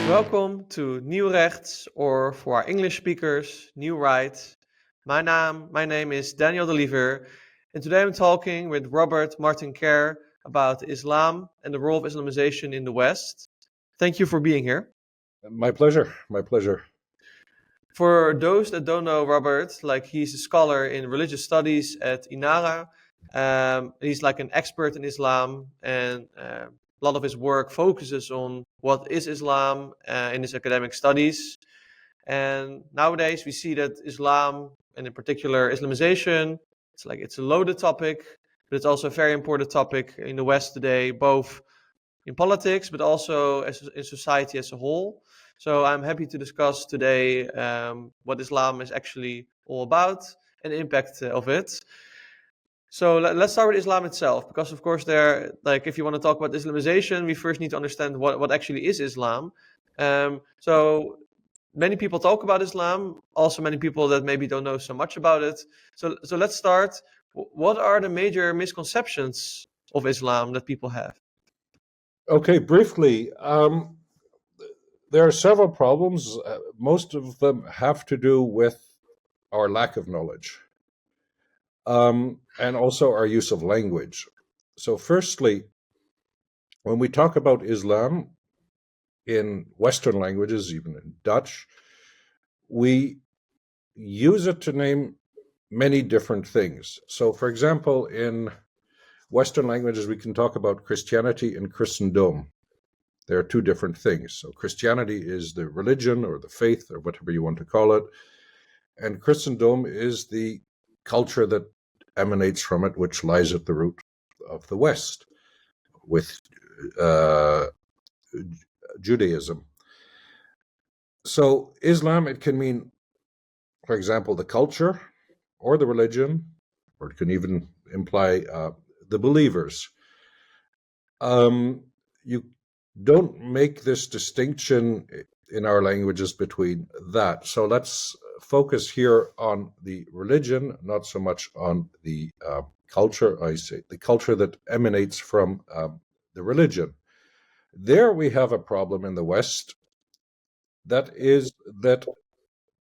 Welcome to Nieuw Rechts, or for our English speakers, Nieuw Right. My name is Daniel de Liever, and today I'm talking with Robert Martin Kerr about Islam and the role of Islamization in the West. Thank you for being here. My pleasure. My pleasure. For those that don't know Robert, he's a scholar in religious studies at INARA. He's like an expert in Islam, and a lot of his work focuses on what is Islam in his academic studies. And nowadays we see that Islam, and in particular Islamization, it's a loaded topic, but it's also a very important topic in the West today, both in politics, but also in society as a whole. So I'm happy to discuss today what Islam is actually all about and the impact of it. So let's start with Islam itself, because of course if you want to talk about Islamization, we first need to understand what actually is Islam. So many people talk about Islam, also many people that maybe don't know so much about it. So let's start. What are the major misconceptions of Islam that people have? Okay, briefly, there are several problems. Most of them have to do with our lack of knowledge and also our use of language. So firstly, when we talk about Islam in Western languages, even in Dutch, we use it to name many different things. So for example, in Western languages, we can talk about Christianity and Christendom. There are two different things. So Christianity is the religion or the faith or whatever you want to call it. And Christendom is the culture that emanates from it, which lies at the root of the West with Judaism. So Islam, it can mean, for example, the culture or the religion, or it can even imply the believers. You don't make this distinction in our languages between that. So let's focus here on the religion, not so much on the culture. I say the culture that emanates from the religion. There we have a problem in the West. That is that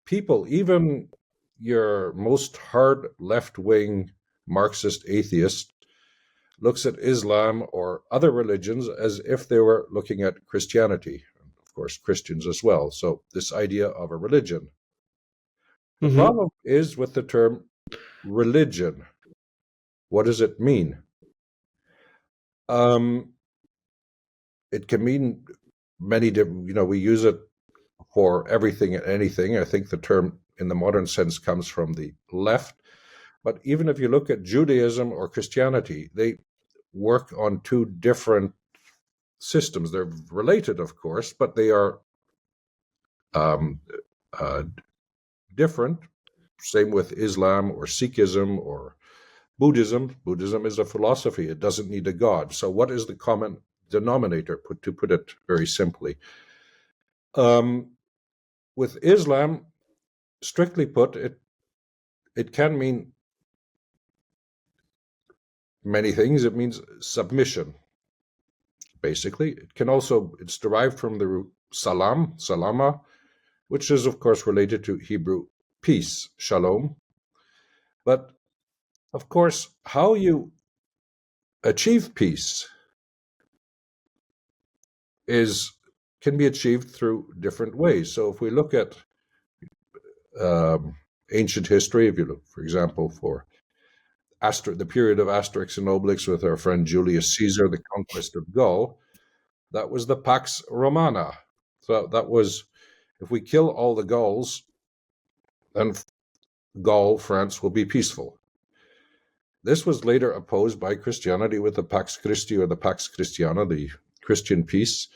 people, even your most hard left-wing Marxist atheist, looks at Islam or other religions as if they were looking at Christianity, of course, Christians as well. So this idea of a religion. The problem is with the term religion. What does it mean? It can mean many different, we use it for everything and anything. I think the term in the modern sense comes from the left. But even if you look at Judaism or Christianity, they work on two different systems. They're related, of course, but they are different. Same with Islam or Sikhism or Buddhism. Buddhism is a philosophy. It doesn't need a god. So what is the common denominator, to put it very simply? With Islam, strictly put, it can mean many things. It means submission, basically. It can also, it's derived from the root salam, salama, which is, of course, related to Hebrew peace, shalom. But, of course, how you achieve peace can be achieved through different ways. So if we look at ancient history, if you look, for example, for the period of Asterix and Obelix with our friend Julius Caesar, the conquest of Gaul, that was the Pax Romana. So that was, if we kill all the Gauls, then Gaul, France, will be peaceful. This was later opposed by Christianity with the Pax Christi or the Pax Christiana, the Christian peace,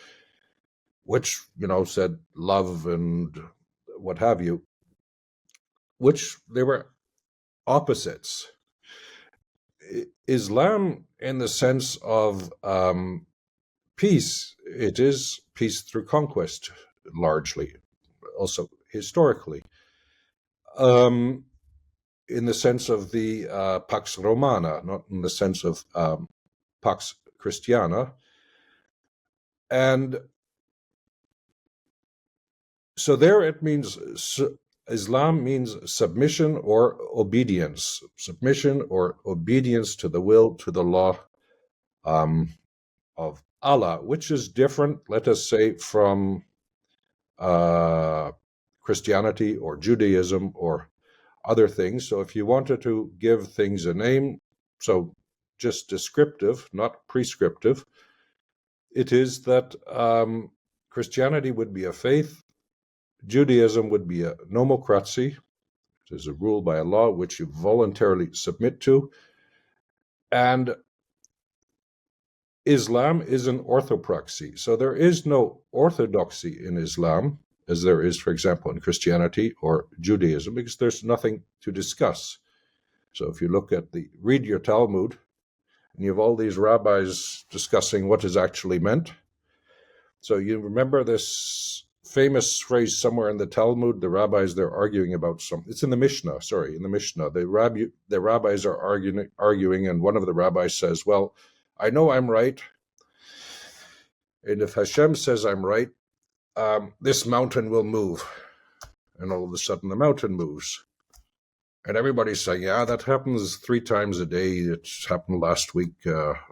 which, said love and what have you, which they were opposites. Islam, in the sense of peace, it is peace through conquest, largely, also historically. In the sense of the Pax Romana, not in the sense of Pax Christiana. And So there it means, Islam means submission or obedience. Submission or obedience to the will, to the law of Allah, which is different, let us say, from Christianity or Judaism or other things. So if you wanted to give things a name, so just descriptive, not prescriptive, it is that Christianity would be a faith, Judaism would be a nomocracy, it is a rule by a law which you voluntarily submit to, and Islam is an orthopraxy. So there is no orthodoxy in Islam, as there is, for example, in Christianity or Judaism, because there's nothing to discuss. So if you read your Talmud, and you have all these rabbis discussing what is actually meant. So you remember this famous phrase somewhere in the Talmud, the rabbis, they're arguing about something. It's in the Mishnah, the rabbis are arguing, and one of the rabbis says, well, I know I'm right, and if Hashem says I'm right, this mountain will move. And all of a sudden the mountain moves. And everybody's saying, yeah, that happens 3 times a day. It happened last week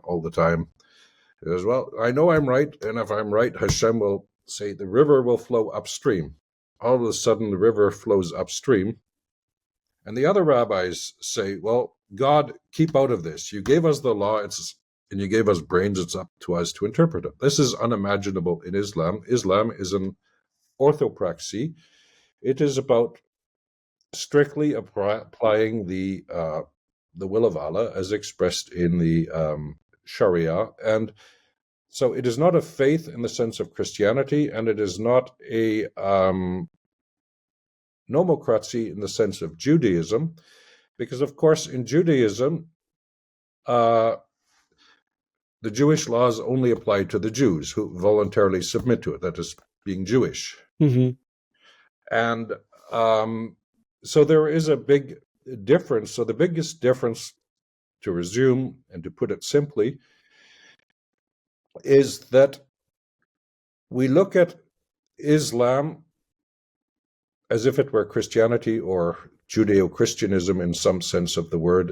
all the time. He says, well, I know I'm right, and if I'm right, Hashem will say the river will flow upstream. All of a sudden the river flows upstream. And the other rabbis say, well, God, keep out of this. You gave us the law, and you gave us brains, it's up to us to interpret it. This is unimaginable in Islam. Islam is an orthopraxy. It is about strictly applying the will of Allah as expressed in the Sharia. And so it is not a faith in the sense of Christianity, and it is not a nomocracy in the sense of Judaism, because, of course, in Judaism, the Jewish laws only apply to the Jews who voluntarily submit to it, that is, being Jewish. Mm-hmm. And so there is a big difference. So the biggest difference, to resume and to put it simply, is that we look at Islam as if it were Christianity or Judeo-Christianism in some sense of the word,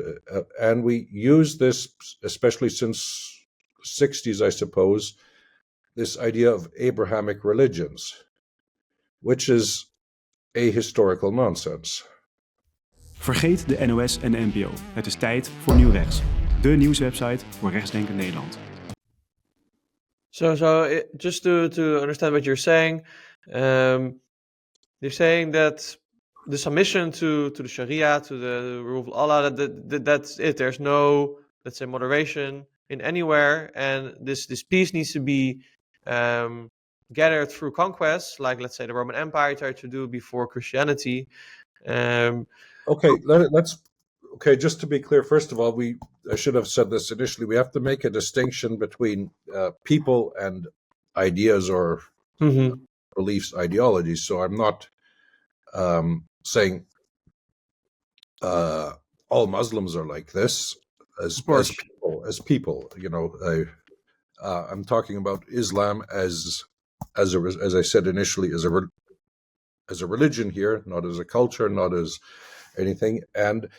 and we use this, especially since the 60s, I suppose, this idea of Abrahamic religions, which is ahistorical nonsense. Vergeet de NOS en de NPO. Het is tijd voor Nieuw Rechts, de nieuwswebsite voor rechtsdenkend Nederland. Just to understand what you're saying, you're saying that the submission to the Sharia, to the rule of Allah, that's it. There's no, let's say, moderation in anywhere, and this peace needs to be gathered through conquest, like, let's say, the Roman Empire tried to do before Christianity. Okay, just to be clear, first of all, I should have said this initially, we have to make a distinction between people and ideas or beliefs, ideologies. So I'm not saying all Muslims are like this as people. You know, I'm talking about Islam as I said initially, as a religion here, not as a culture, not as anything. And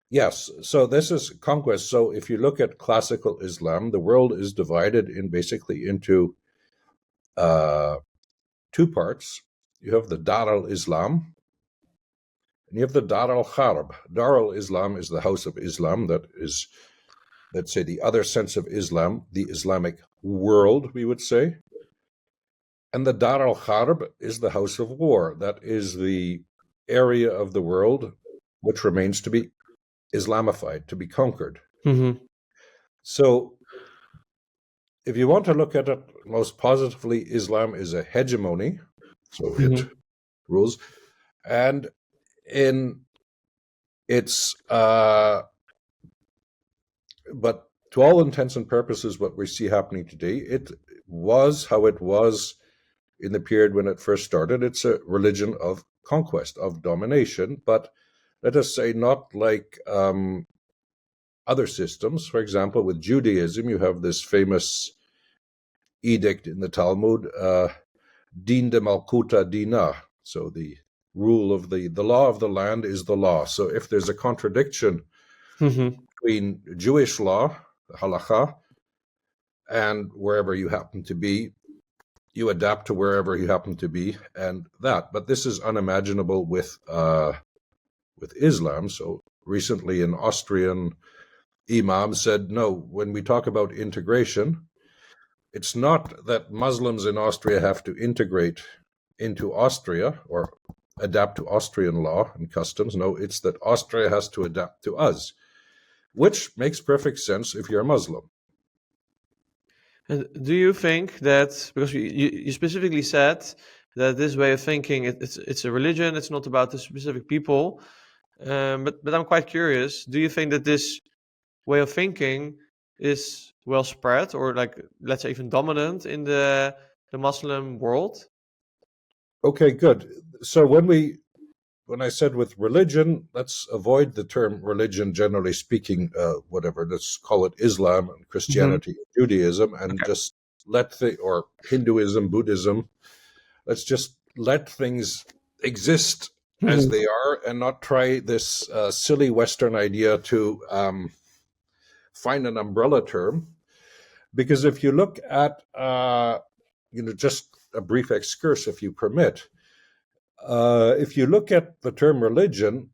yes, so this is conquest. So if you look at classical Islam, the world is divided basically into 2 parts. You have the Dar al-Islam, and you have the Dar al-Harb. Dar al-Islam is the house of Islam, that is, let's say, the other sense of Islam, the Islamic world, we would say. And the Dar al-Harb is the house of war. That is the area of the world which remains to be Islamified, to be conquered. Mm-hmm. So if you want to look at it most positively, Islam is a hegemony, so it rules. And in its, but to all intents and purposes, what we see happening today, it was how it was in the period when it first started. It's a religion of conquest, of domination, but let us say not like other systems. For example, with Judaism, you have this famous edict in the Talmud, Din de Malkuta Dina, So the rule of the law of the land is the law. So if there's a contradiction between Jewish law, the halakha, and wherever you happen to be, you adapt to wherever you happen to be, and that. But this is unimaginable with Islam. So recently, an Austrian imam said, no, when we talk about integration, it's not that Muslims in Austria have to integrate into Austria or adapt to Austrian law and customs. No, it's that Austria has to adapt to us, which makes perfect sense if you're a Muslim. And do you think that, because you specifically said that this way of thinking, it's a religion, it's not about the specific people, but I'm quite curious, do you think that this way of thinking is well spread, or like, let's say, even dominant in the Muslim world? Okay, good. So when I said with religion, let's avoid the term religion, generally speaking, whatever, let's call it Islam and Christianity, Judaism, and just or Hinduism, Buddhism, let's just let things exist as they are and not try this silly Western idea to find an umbrella term. Because if you look at, just a brief excursus, if you permit, if you look at the term religion,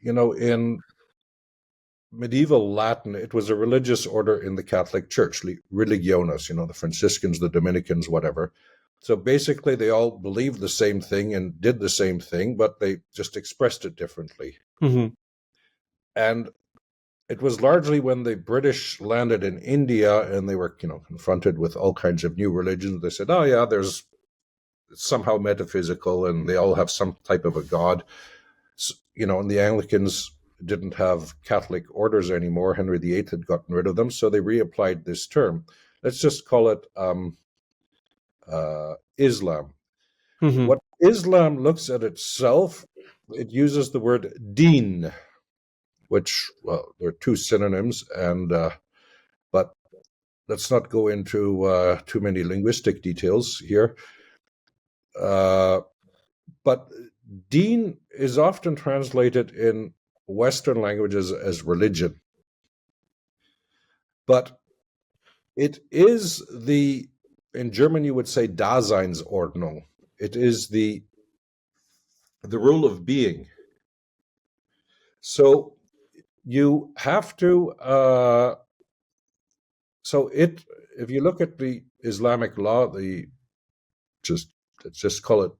in medieval Latin, it was a religious order in the Catholic Church, religiones, the Franciscans, the Dominicans, whatever. So basically, they all believed the same thing and did the same thing, but they just expressed it differently. And it was largely when the British landed in India and they were, confronted with all kinds of new religions. They said, oh yeah, it's somehow metaphysical and they all have some type of a god. So, and the Anglicans didn't have Catholic orders anymore. Henry VIII had gotten rid of them. So they reapplied this term. Let's just call it Islam. What Islam looks at itself, it uses the word deen, which, well, there are two synonyms, and but let's not go into too many linguistic details here. But deen is often translated in Western languages as religion. But it is in German you would say Daseinsordnung. It is the rule of being. So you have to, if you look at the Islamic law, let's just call it,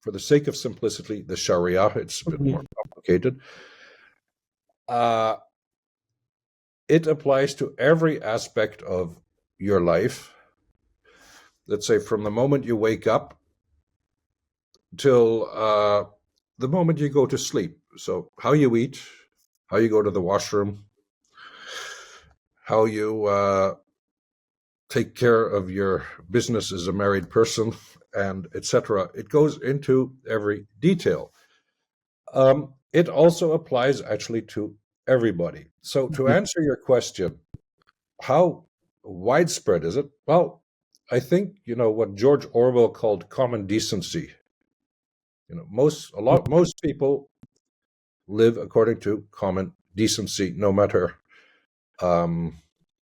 for the sake of simplicity, the Sharia, it's a bit more complicated. It applies to every aspect of your life. Let's say from the moment you wake up till the moment you go to sleep. So how you eat, how you go to the washroom, how you take care of your business as a married person, and etc. It goes into every detail. It also applies actually to everybody. So to answer your question, how widespread is it? Well, I think, what George Orwell called common decency. Most people live according to common decency, no matter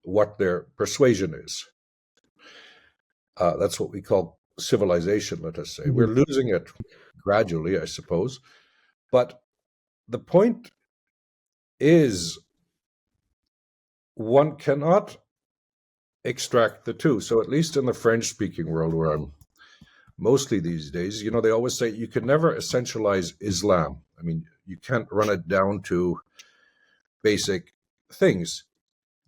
what their persuasion is. That's what we call civilization, let us say. We're losing it gradually, I suppose. But the point is, one cannot extract the two. So at least in the French-speaking world, where I'm mostly these days, they always say you can never essentialize Islam. I mean, you can't run it down to basic things.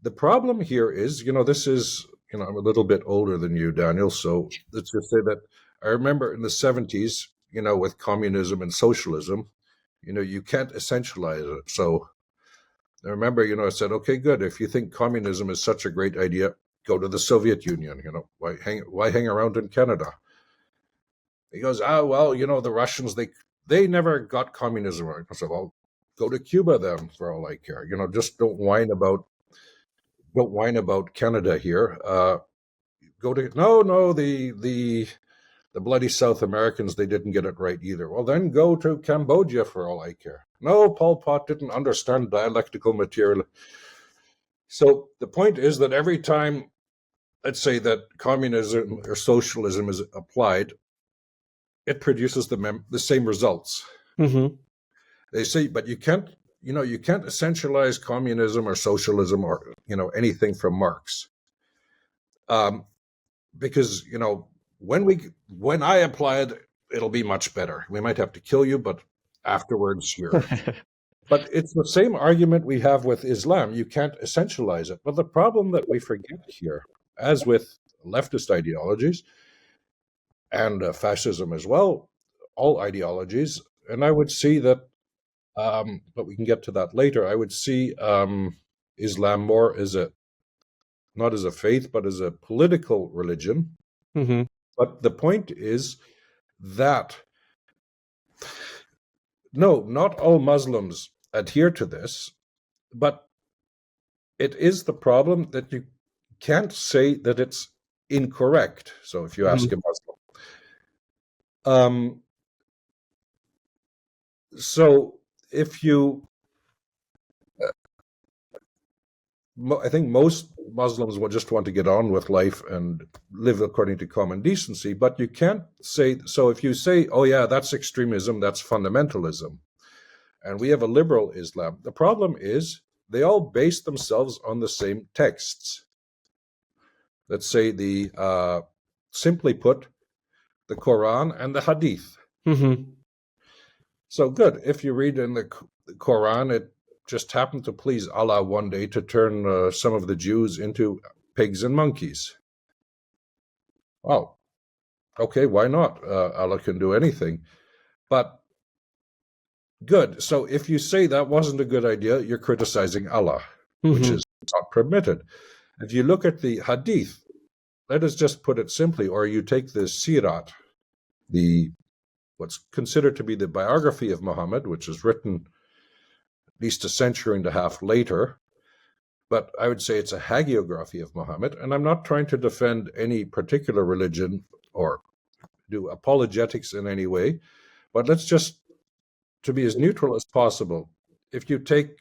The problem here is, this is, I'm a little bit older than you, Daniel, so let's just say that I remember in the 70s, with communism and socialism, you can't essentialize it. So I remember, I said, okay, good. If you think communism is such a great idea, go to the Soviet Union. Why hang around in Canada? He goes, well, the Russians, they never got communism right. I said, well, go to Cuba then, for all I care. Just don't whine about Canada here. The the bloody South Americans, they didn't get it right either. Well, then go to Cambodia for all I care. No, Pol Pot didn't understand dialectical material. So the point is that every time, let's say, that communism or socialism is applied, it produces the same results. Mm-hmm. They say, but you can't essentialize communism or socialism or, anything from Marx. Because, when I apply it, it'll be much better. We might have to kill you, but afterwards here. But it's the same argument we have with Islam. You can't essentialize it. But the problem that we forget here, as with leftist ideologies and fascism as well, all ideologies, and I would see that, but we can get to that later, I would see Islam more as not as a faith, but as a political religion. Mm-hmm. But the point is that, no, not all Muslims adhere to this, but it is the problem that you can't say that it's incorrect. So if you ask a Muslim, so if you, I think most Muslims will just want to get on with life and live according to common decency, but you can't say, so if you say, oh yeah, that's extremism, that's fundamentalism, and we have a liberal Islam, the problem is they all base themselves on the same texts. Let's say simply put, the Quran and the Hadith. Mm-hmm. So good, if you read in the Quran, it just happened to please Allah one day to turn some of the Jews into pigs and monkeys. Well, okay, why not? Allah can do anything. But good. So if you say that wasn't a good idea, you're criticizing Allah, which is not permitted. If you look at the Hadith, let us just put it simply, or you take the Sirat, what's considered to be the biography of Muhammad, which is written at least a century and a half later, but I would say it's a hagiography of Muhammad, and I'm not trying to defend any particular religion or do apologetics in any way, but let's just, to be as neutral as possible, if you take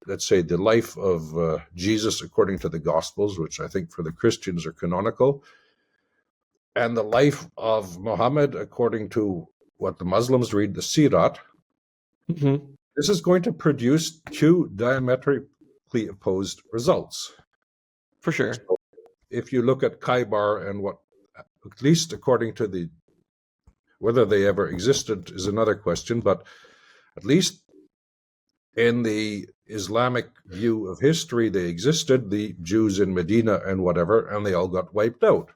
let's say, the life of Jesus according to the Gospels, which I think for the Christians are canonical, and the life of Muhammad according to what the Muslims read, the Sirat, this is going to produce two diametrically opposed results. For sure. So if you look at Khaybar and what, at least according to whether they ever existed is another question, but at least in the Islamic view of history, they existed, the Jews in Medina and whatever, and they all got wiped out.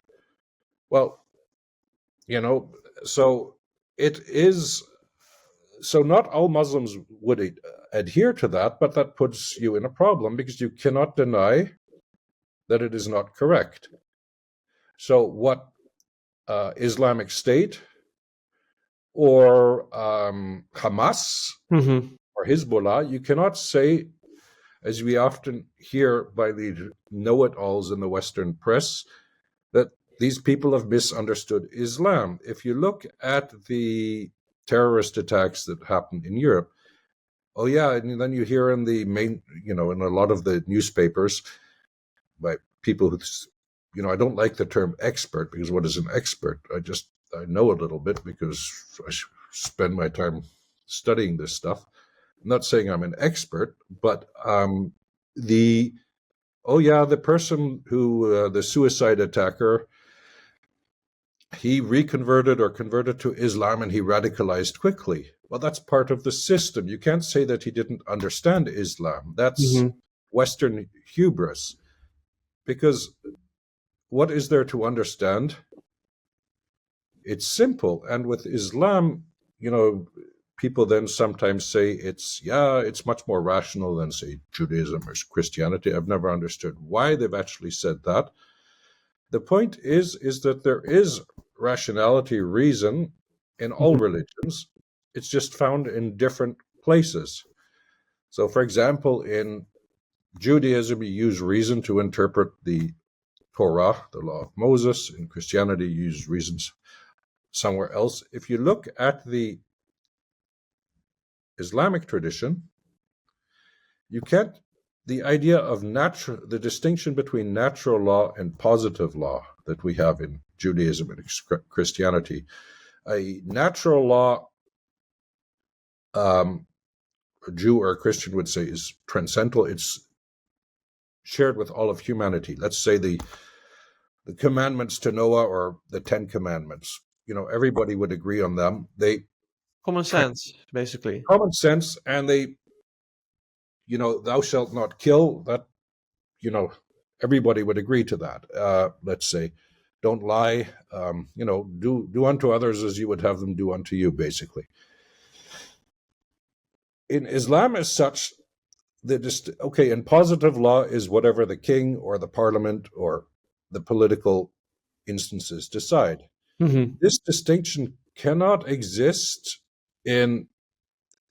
Well, so it is, so not all Muslims would adhere to that, but that puts you in a problem because you cannot deny that it is not correct. So what Islamic State or Hamas or Hezbollah, you cannot say, as we often hear by the know-it-alls in the Western press, that these people have misunderstood Islam. If you look at the terrorist attacks that happened in Europe, oh yeah, and then you hear in the main, in a lot of the newspapers by people who, I don't like the term expert, because what is an expert? I know a little bit because I spend my time studying this stuff. I'm not saying I'm an expert, but the person who, the suicide attacker, he reconverted or converted to Islam and he radicalized quickly. Well, that's part of the system. You can't say that he didn't understand Islam. That's Western hubris. Because what is there to understand? It's simple. And with Islam, people then sometimes say it's much more rational than, say, Judaism or Christianity. I've never understood why they've actually said that. The point is that there is rationality, reason in all religions. It's just found in different places. So, for example, in Judaism, you use reason to interpret the Torah, the law of Moses. In Christianity, you use reasons somewhere else. If you look at the Islamic tradition, you can't, the idea of the distinction between natural law and positive law that we have in Judaism and Christianity. A natural law, a Jew or a Christian would say, is transcendental. It's shared with all of humanity. Let's say the commandments to Noah or the 10 commandments. Everybody would agree on them. Common sense, basically. Common sense, and thou shalt not kill, that, everybody would agree to that. Let's say, don't lie, do unto others as you would have them do unto you, basically. In Islam as such, in positive law is whatever the king or the parliament or the political instances decide. Mm-hmm. This distinction cannot exist in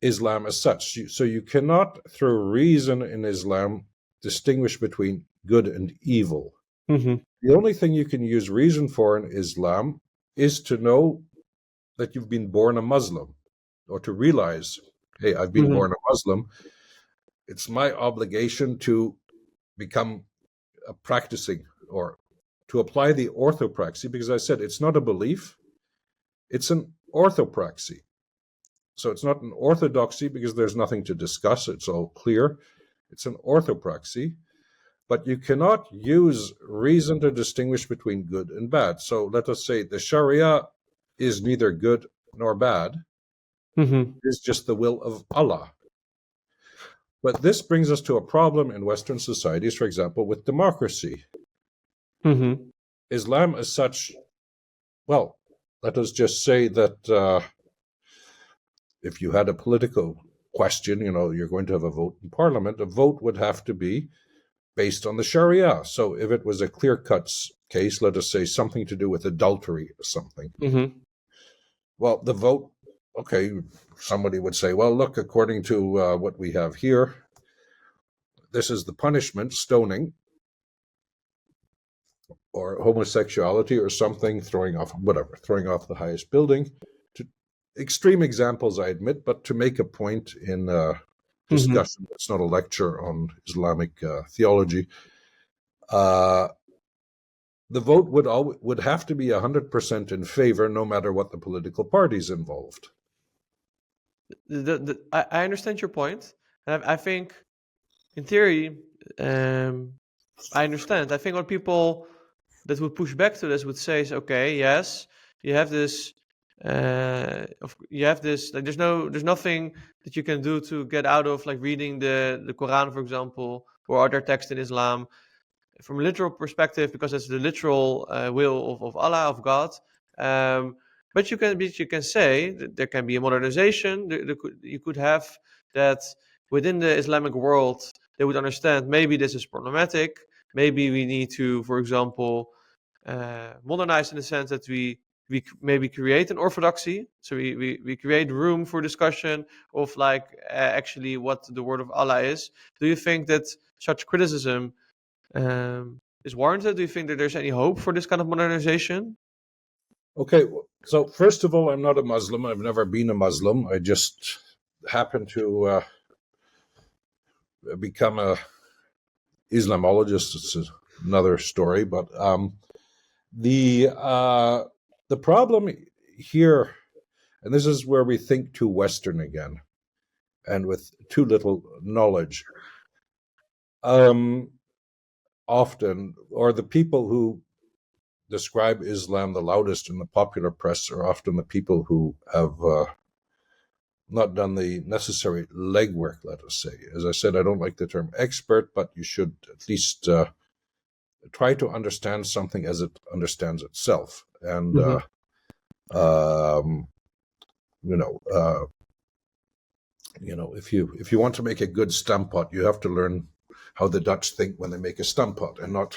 Islam as such. So you cannot, through reason in Islam, distinguish between good and evil. Mm-hmm. The only thing you can use reason for in Islam is to know that you've been born a Muslim, or to realize, hey, I've been born a Muslim. It's my obligation to become a practicing, or to apply the orthopraxy, because I said it's not a belief, it's an orthopraxy. So it's not an orthodoxy because there's nothing to discuss, it's all clear. It's an orthopraxy, but you cannot use reason to distinguish between good and bad. So let us say the Sharia is neither good nor bad. Mm-hmm. It's just the will of Allah. But this brings us to a problem in Western societies, for example, with democracy. Mm-hmm. Islam as such, well, let us just say that if you had a political question, you're going to have a vote in parliament, a vote would have to be based on the Sharia. So if it was a clear-cut case, let us say something to do with adultery or something, well, the vote, somebody would say, well, look, according to what we have here, this is the punishment, stoning, or homosexuality or something, throwing off the highest building. Extreme examples, I admit, but to make a point in discussion, it's not a lecture on Islamic theology. The vote would have to be 100% in favor, no matter what the political parties involved. I understand your point, and I think, in theory, I understand. I think what people that would push back to this would say is, okay, yes, you have this. Like, there's nothing that you can do to get out of, like, reading the Quran, for example, or other texts in Islam from a literal perspective, because it's the literal will of Allah, of God. But you can say that there can be a modernization. You could have that within the Islamic world, they would understand maybe this is problematic. Maybe we need to, for example, modernize in the sense that we maybe create an orthodoxy. So we create room for discussion of, like, actually what the word of Allah is. Do you think that such criticism is warranted? Do you think that there's any hope for this kind of modernization? Okay, so first of all, I'm not a Muslim. I've never been a Muslim. I just happened to become a Islamologist. It's another story, but the problem here, and this is where we think too Western again, and with too little knowledge. Often, or the people who describe Islam the loudest in the popular press are often the people who have not done the necessary legwork, let us say. As I said, I don't like the term expert, but you should at least try to understand something as it understands itself. And, if you want to make a good stamppot, you have to learn how the Dutch think when they make a stamppot, and not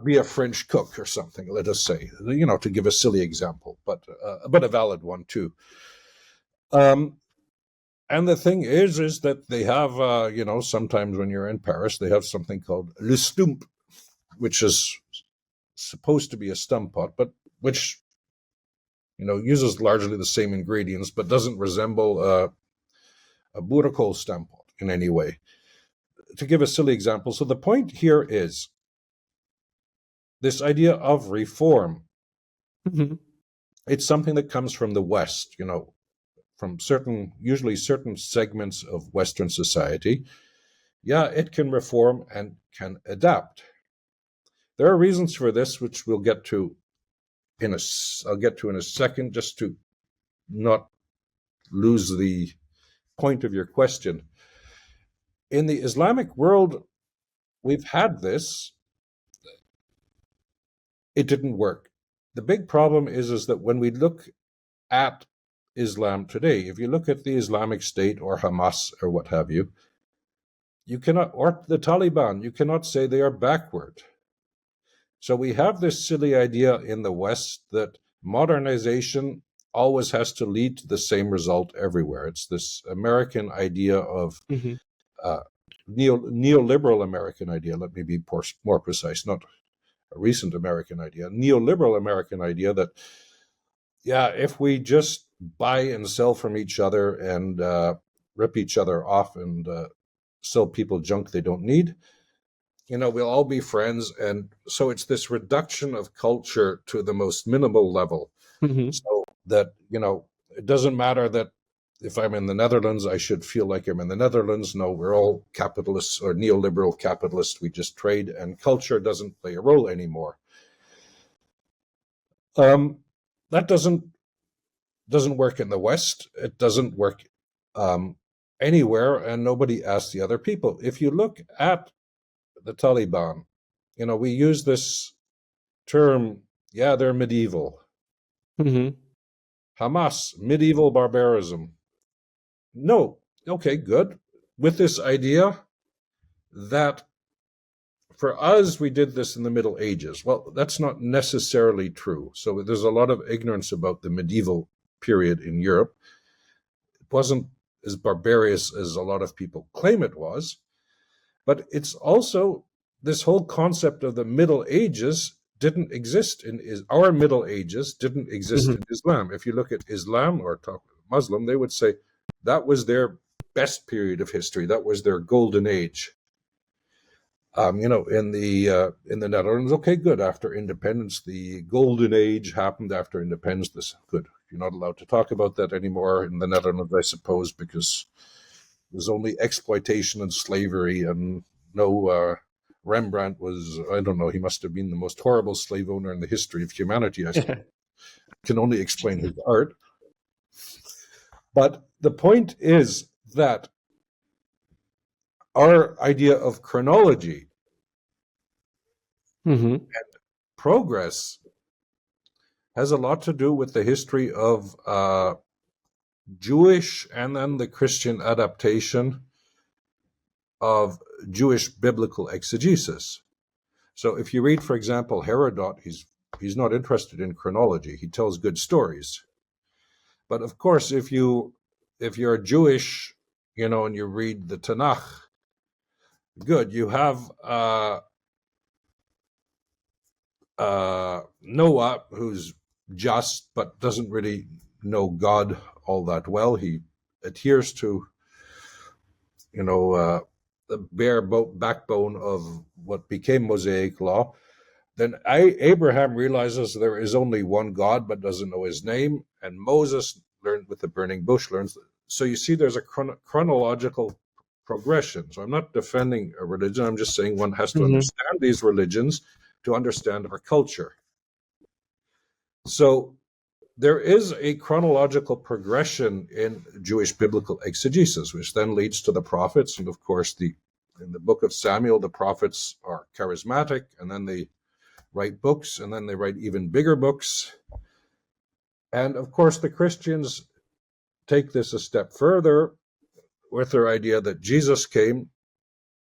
be a French cook or something, let us say, to give a silly example, but a valid one too. And the thing is that they have, sometimes when you're in Paris, they have something called le stump, which is supposed to be a stamppot, but which uses largely the same ingredients, but doesn't resemble a boerenkool stampot in any way. To give a silly example, so the point here is this idea of reform. Mhm. It's something that comes from the West, from usually certain segments of Western society. Yeah, it can reform and can adapt. There are reasons for this, which I'll get to in a second, just to not lose the point of your question. In the Islamic world, we've had this. It didn't work. The big problem is that when we look at Islam today, if you look at the Islamic State or Hamas or what have you, you cannot, or the Taliban, you cannot say they are backward. So we have this silly idea in the West that modernization always has to lead to the same result everywhere. It's this American idea of Mhm. neoliberal American idea. Let me be more precise, not a recent American idea, neoliberal American idea that, if we just buy and sell from each other and rip each other off and sell people junk they don't need, we'll all be friends. And so it's this reduction of culture to the most minimal level. Mhm. So that, it doesn't matter that if I'm in the Netherlands, I should feel like I'm in the Netherlands. No, we're all capitalists or neoliberal capitalists. We just trade, and culture doesn't play a role anymore. That doesn't work in the West. It doesn't work anywhere, and nobody asks the other people. If you look at the Taliban, we use this term, they're medieval. Mhm. Hamas, medieval barbarism. No, okay, good. With this idea that for us, we did this in the Middle Ages. Well, that's not necessarily true. So there's a lot of ignorance about the medieval period in Europe. It wasn't as barbarous as a lot of people claim it was, but it's also this whole concept of the Middle Ages didn't exist our Middle Ages didn't exist Mhm. in Islam. If you look at Islam or talk Muslim, they would say that was their best period of history. That was their golden age. In the Netherlands, okay, good. After independence, the golden age happened after independence. This good. You're not allowed to talk about that anymore in the Netherlands, I suppose, because there's only exploitation and slavery, and no. Rembrandt was, I don't know, he must have been the most horrible slave owner in the history of humanity. I can only explain his art. But the point is that our idea of chronology, Mhm. progress, has a lot to do with the history of Jewish and then the Christian adaptation of Jewish biblical exegesis. So if you read, for example, Herodot, he's not interested in chronology. He tells good stories. But of course, if you're Jewish, and you read the Tanakh, good, you have Noah, who's just but doesn't really know God all that well. He adheres to, the bare backbone of what became Mosaic law. Then Abraham realizes there is only one God, but doesn't know his name. And Moses learned with the burning bush. So you see, there's a chronological progression. So I'm not defending a religion. I'm just saying one has to Mhm. understand these religions to understand our culture. So there is a chronological progression in Jewish biblical exegesis, which then leads to the prophets. And of course, in the book of Samuel, the prophets are charismatic, and then they write books, and then they write even bigger books. And of course, the Christians take this a step further with their idea that Jesus came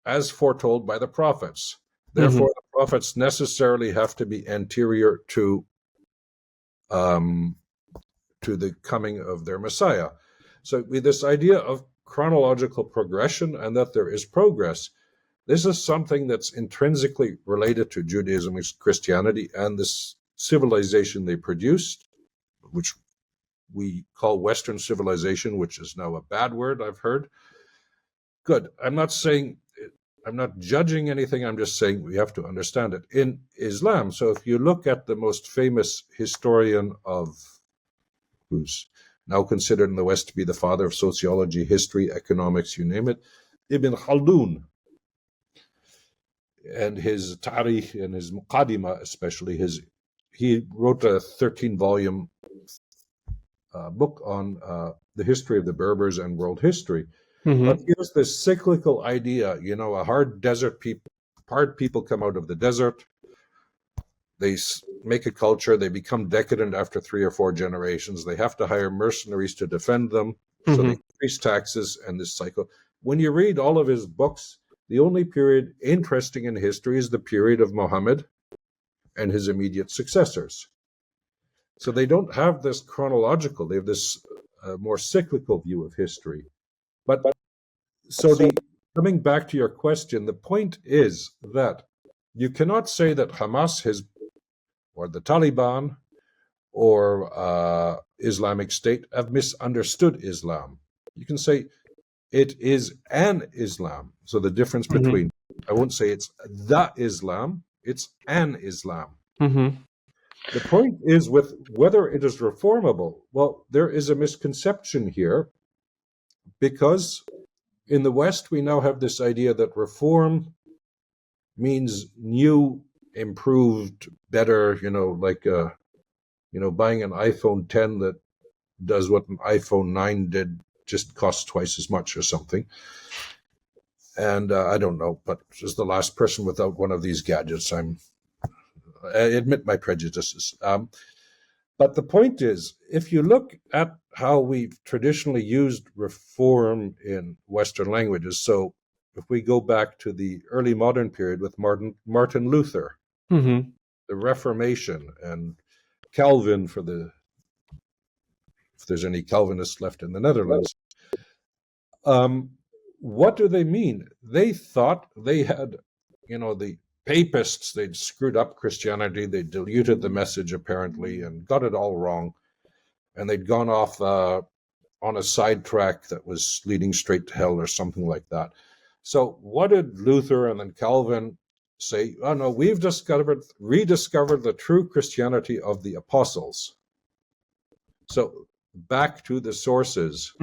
as foretold by the prophets. Therefore, the prophets necessarily have to be anterior to the coming of their Messiah. So with this idea of chronological progression and that there is progress, this is something that's intrinsically related to Judaism and Christianity and this civilization they produced, which we call Western civilization, which is now a bad word I've heard. Good. I'm not judging anything. I'm just saying we have to understand it. In Islam, so if you look at the most famous historian who's now considered in the West to be the father of sociology, history, economics, you name it, Ibn Khaldun, and his Tarikh and his Muqaddimah, especially he wrote a 13-volume book on the history of the Berbers and world history. Mm-hmm. But here's this cyclical idea, a hard people come out of the desert, they make a culture, they become decadent after 3 or 4 generations, they have to hire mercenaries to defend them, so they increase taxes, and this cycle. When you read all of his books, the only period interesting in history is the period of Muhammad and his immediate successors. So they don't have this chronological, they have this more cyclical view of history. But coming back to your question, the point is that you cannot say that Hamas or the Taliban or Islamic State have misunderstood Islam. You can say it is an Islam. So the difference between, I won't say it's the Islam, it's an Islam. Mm-hmm. The point is with whether it is reformable. Well, there is a misconception here, because in the West we now have this idea that reform means new, improved, better, like buying an iPhone 10 that does what an iPhone 9 did, just costs twice as much or something. And I don't know, but as the last person without one of these gadgets, I admit my prejudices. But the point is, if you look at how we've traditionally used reform in Western languages, so if we go back to the early modern period with Martin Luther, the Reformation, and Calvin, if there's any Calvinists left in the Netherlands, what do they mean? They thought they had, the papists, they'd screwed up Christianity, they diluted the message apparently and got it all wrong, and they'd gone off on a sidetrack that was leading straight to hell or something like that. So what did Luther and then Calvin say? Oh no, we've rediscovered the true Christianity of the apostles. So back to the sources.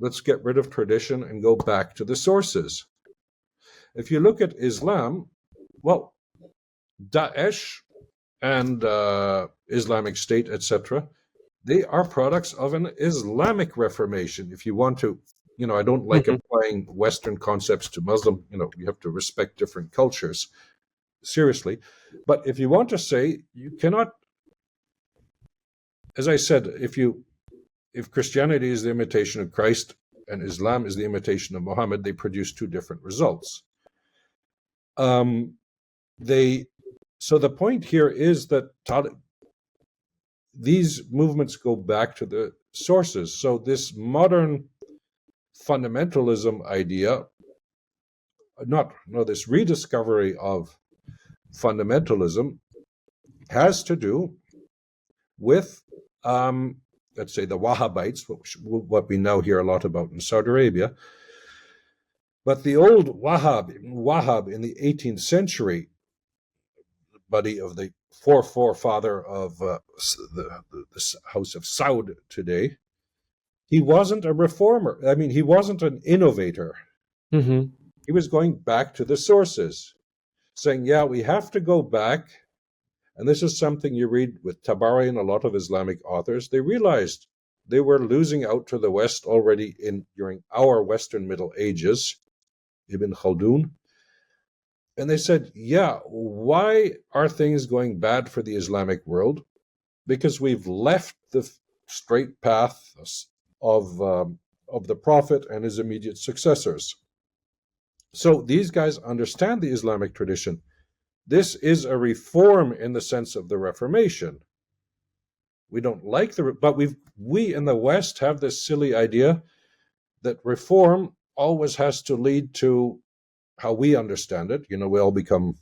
Let's get rid of tradition and go back to the sources. If you look at Islam, well, Daesh and Islamic State, etc., they are products of an Islamic Reformation. If you want to, I don't like applying Western concepts to Muslim, you have to respect different cultures, seriously. But if you want to say, you cannot, as I said, if Christianity is the imitation of Christ and Islam is the imitation of Muhammad, they produce 2 different results. So the point here is that these movements go back to the sources. So this modern fundamentalism idea, this rediscovery of fundamentalism has to do with, let's say, the Wahhabites, what we now hear a lot about in Saudi Arabia. But the old Wahhab in the 18th century, buddy of the forefather of the House of Saud today, he wasn't a reformer. I mean, he wasn't an innovator. He was going back to the sources, saying, yeah, we have to go back. And this is something you read with Tabari and a lot of Islamic authors. They realized they were losing out to the West already during our Western Middle Ages, Ibn Khaldun. And they said, yeah, why are things going bad for the Islamic world? Because we've left the straight path of the Prophet and his immediate successors. So these guys understand the Islamic tradition. This is a reform in the sense of the Reformation. We don't like but we in the West have this silly idea that reform always has to lead to how we understand it. We all become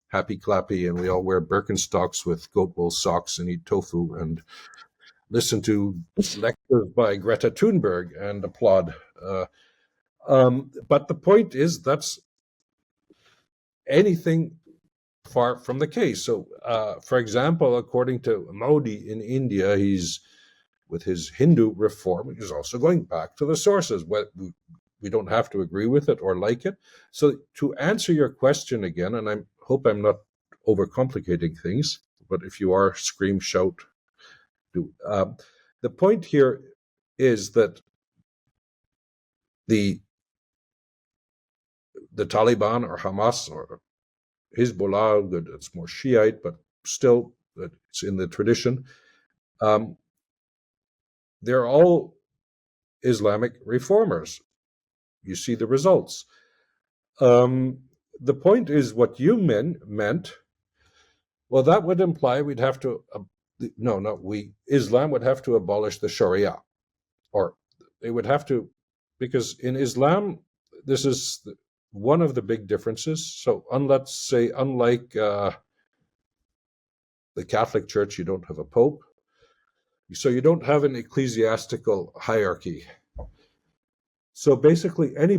happy clappy and we all wear Birkenstocks with goat wool socks and eat tofu and listen to lectures by Greta Thunberg and applaud. But the point is, that's anything far from the case. So, for example, according to Modi in India, he's with his Hindu reform, he's also going back to the sources. We don't have to agree with it or like it. So, to answer your question again, and I hope I'm not overcomplicating things, but if you are, scream, shout. The point here is that the Taliban or Hamas or Hezbollah, it's more Shiite, but still it's in the tradition. They're all Islamic reformers. You see the results. The point is, what you meant, well, that would imply we'd have to, Islam would have to abolish the Sharia, or they would have to, because in Islam, this is one of the big differences. So, let's say, unlike the Catholic Church, you don't have a pope. So you don't have an ecclesiastical hierarchy. So basically, any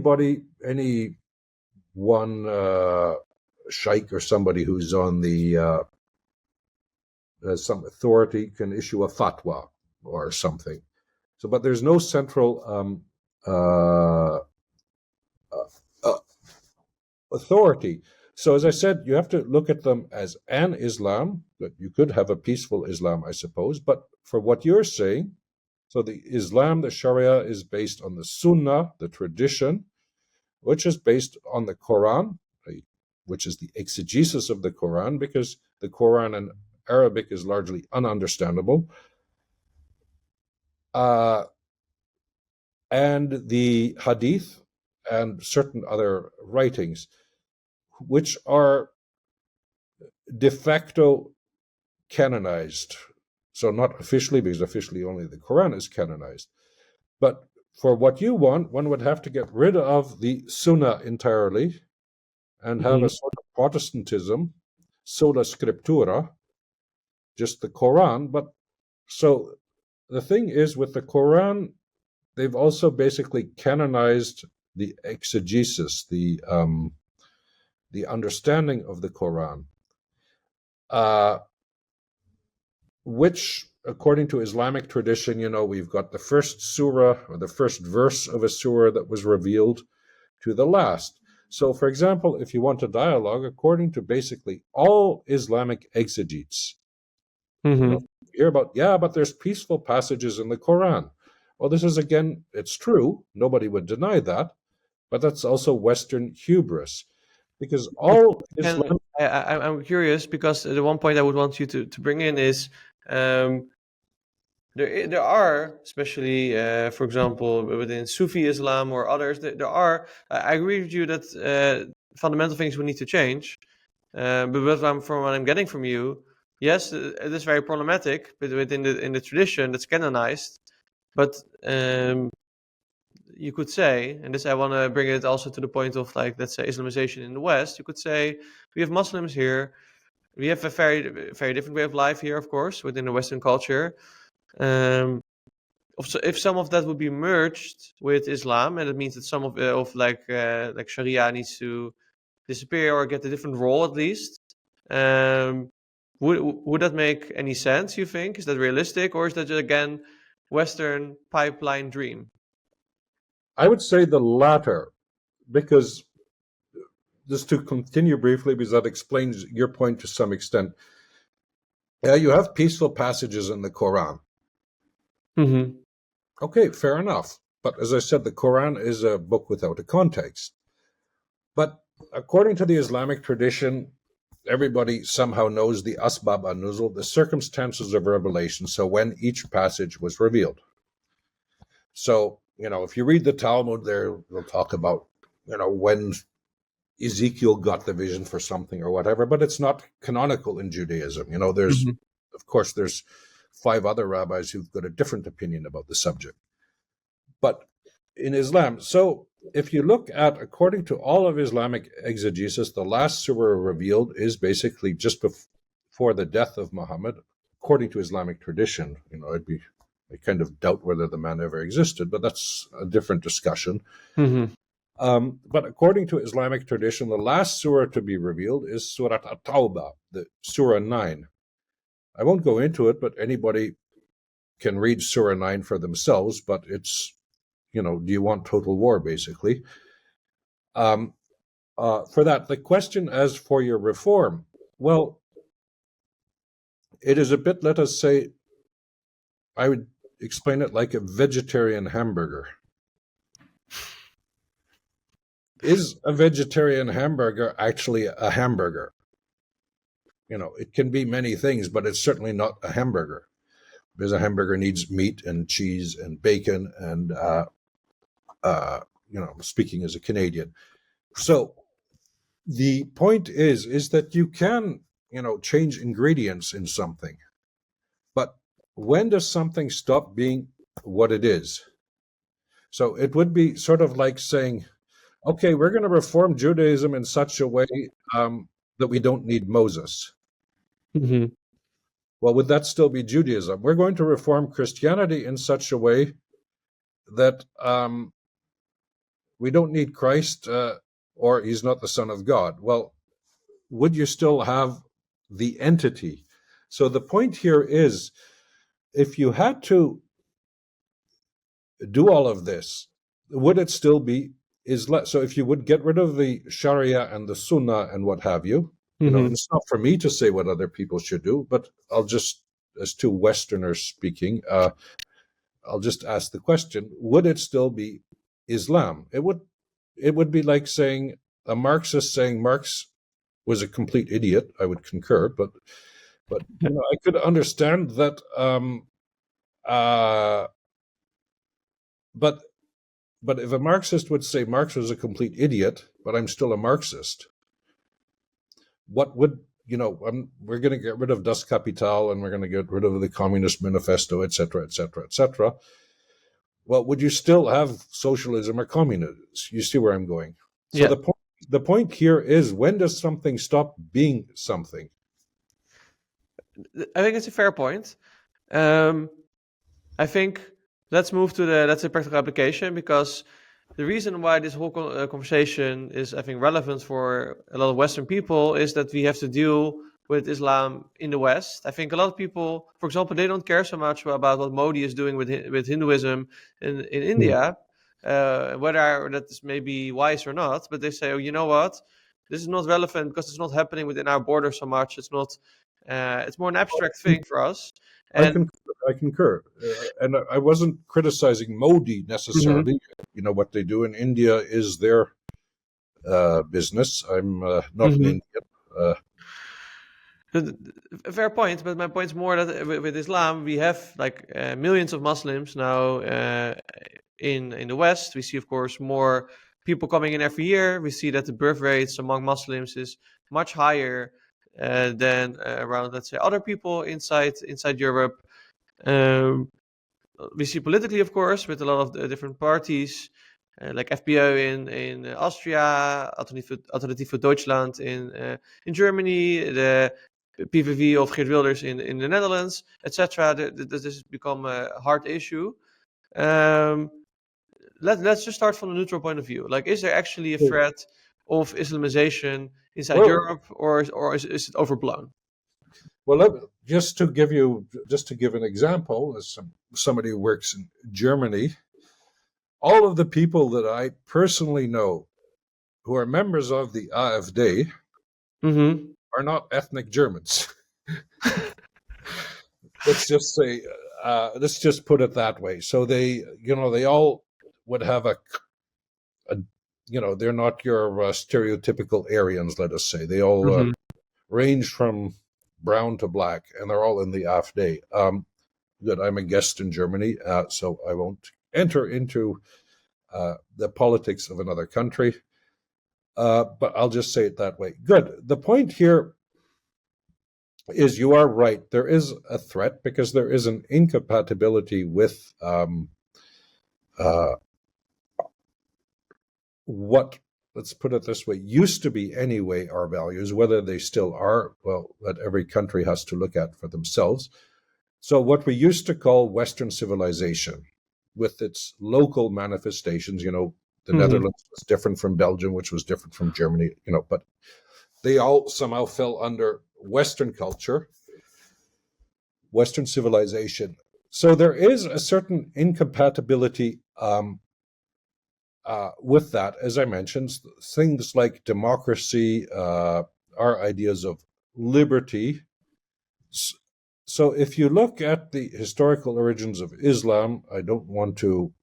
one sheikh or somebody who's on the some authority can issue a fatwa or something. So, but there's no central authority. So, as I said, you have to look at them as an Islam. That you could have a peaceful Islam, I suppose. But for what you're saying, so the Islam, the Sharia, is based on the Sunnah, the tradition, which is based on the Quran, which is the exegesis of the Quran, because the Quran in Arabic is largely ununderstandable. And the Hadith and certain other writings, which are de facto canonized. So not officially, because officially only the Quran is canonized. But for what you want, one would have to get rid of the Sunnah entirely and have a sort of Protestantism, sola scriptura, just the Quran. But so the thing is, with the Quran, they've also basically canonized the exegesis, the understanding of the Quran, which, according to Islamic tradition, we've got the first surah or the first verse of a surah that was revealed to the last. So, for example, if you want a dialogue, according to basically all Islamic exegetes, you hear about, but there's peaceful passages in the Quran. Well, this is, again, it's true. Nobody would deny that. But that's also Western hubris. Because all Islam... I'm curious, because the one point I would want you to bring in is there are, especially, for example, within Sufi Islam or others, there are, I agree with you that fundamental things would need to change. But from what I'm getting from you, yes, it is very problematic, but within the tradition that's canonized. But you could say, and this I want to bring it also to the point of, like, let's say, Islamization in the West. You could say we have Muslims here. We have a very, very different way of life here, of course, within the Western culture. If some of that would be merged with Islam, and it means that some of like Sharia needs to disappear or get a different role at least, would that make any sense, you think? Is that realistic, or is that just, again, Western pipeline dream? I would say the latter, because, just to continue briefly, because that explains your point to some extent. Yeah, you have peaceful passages in the Quran. Okay, fair enough. But as I said, the Quran is a book without a context. But according to the Islamic tradition, everybody somehow knows the asbab an-nuzul, the circumstances of revelation, so when each passage was revealed. So, if you read the Talmud, they'll talk about, when Ezekiel got the vision for something or whatever, but it's not canonical in Judaism. Of course, there's 5 other rabbis who've got a different opinion about the subject. But in Islam, so if you look at, according to all of Islamic exegesis, the last surah revealed is basically just before the death of Muhammad, according to Islamic tradition. It'd be I kind of doubt whether the man ever existed, but that's a different discussion. Mm-hmm. But according to Islamic tradition, the last surah to be revealed is Surah At-Tawbah, the Surah 9. I won't go into it, but anybody can read Surah 9 for themselves, but it's, do you want total war, basically? For that, the question as for your reform, well, it is a bit, let us say, I would explain it like a vegetarian hamburger. Is a vegetarian hamburger actually a hamburger? It can be many things, but it's certainly not a hamburger, because a hamburger needs meat and cheese and bacon and, speaking as a Canadian. So the point is that you can, change ingredients in something, but when does something stop being what it is? So it would be sort of like saying, okay, we're going to reform Judaism in such a way that we don't need Moses. Mm-hmm. Well, would that still be Judaism? We're going to reform Christianity in such a way that we don't need Christ, or he's not the Son of God. Well, would you still have the entity? So the point here is, if you had to do all of this, would it still be Islam? So if you would get rid of the Sharia and the Sunnah and what have you, Mm-hmm. it's not for me to say what other people should do, but I'll just, as two Westerners speaking, I'll just ask the question: would it still be Islam? It would be like saying a Marxist saying Marx was a complete idiot. I would concur, but I could understand that. But if a Marxist would say Marx was a complete idiot, but I'm still a Marxist, what would we're going to get rid of Das Kapital and we're going to get rid of the Communist Manifesto, etc., etc., etc. Well, would you still have socialism or communism? You see where I'm going? So Yeah. the point here is, when does something stop being something? I think it's a fair point. I think let's move to the practical application, because the reason why this whole conversation is, I think, relevant for a lot of Western people is that we have to deal with Islam in the West. I think a lot of people, for example, they don't care so much about what Modi is doing with Hinduism in India, whether that is maybe wise or not. But they say, oh, you know what? This is not relevant because it's not happening within our border so much. It's not. It's more an abstract thing for us. And I concur. And I wasn't criticizing Modi necessarily. Mhm. What they do in India is their business. I'm not an Indian. A fair point, but my point is more that with Islam, we have like millions of Muslims now in the West. We see, of course, more people coming in every year. We see that the birth rates among Muslims is much higher than around, let's say, other people inside Europe. We see politically, of course, with a lot of different parties, like FPO in Austria, Alternative for Deutschland in Germany, the PVV of Geert Wilders in the Netherlands, etc. This has become a hard issue. Let's just start from a neutral point of view. Like, is there actually a threat of Islamization inside Europe, or is it overblown? Well, just to give an example, as somebody who works in Germany, all of the people that I personally know who are members of the AfD are not ethnic Germans. Let's just say, let's just put it that way. So they all would have they're not your stereotypical Aryans, let us say. They all range from brown to black, and they're all in the AfD. Good, I'm a guest in Germany, so I won't enter into the politics of another country, but I'll just say it that way. Good. The point here is, you are right. There is a threat because there is an incompatibility with what, let's put it this way, used to be anyway our values. Whether they still are, well, that every country has to look at for themselves. So what we used to call Western civilization, with its local manifestations, the Netherlands was different from Belgium, which was different from Germany, but they all somehow fell under Western culture, Western civilization. So there is a certain incompatibility with that, as I mentioned. Things like democracy, our ideas of liberty. So if you look at the historical origins of Islam, I don't want to,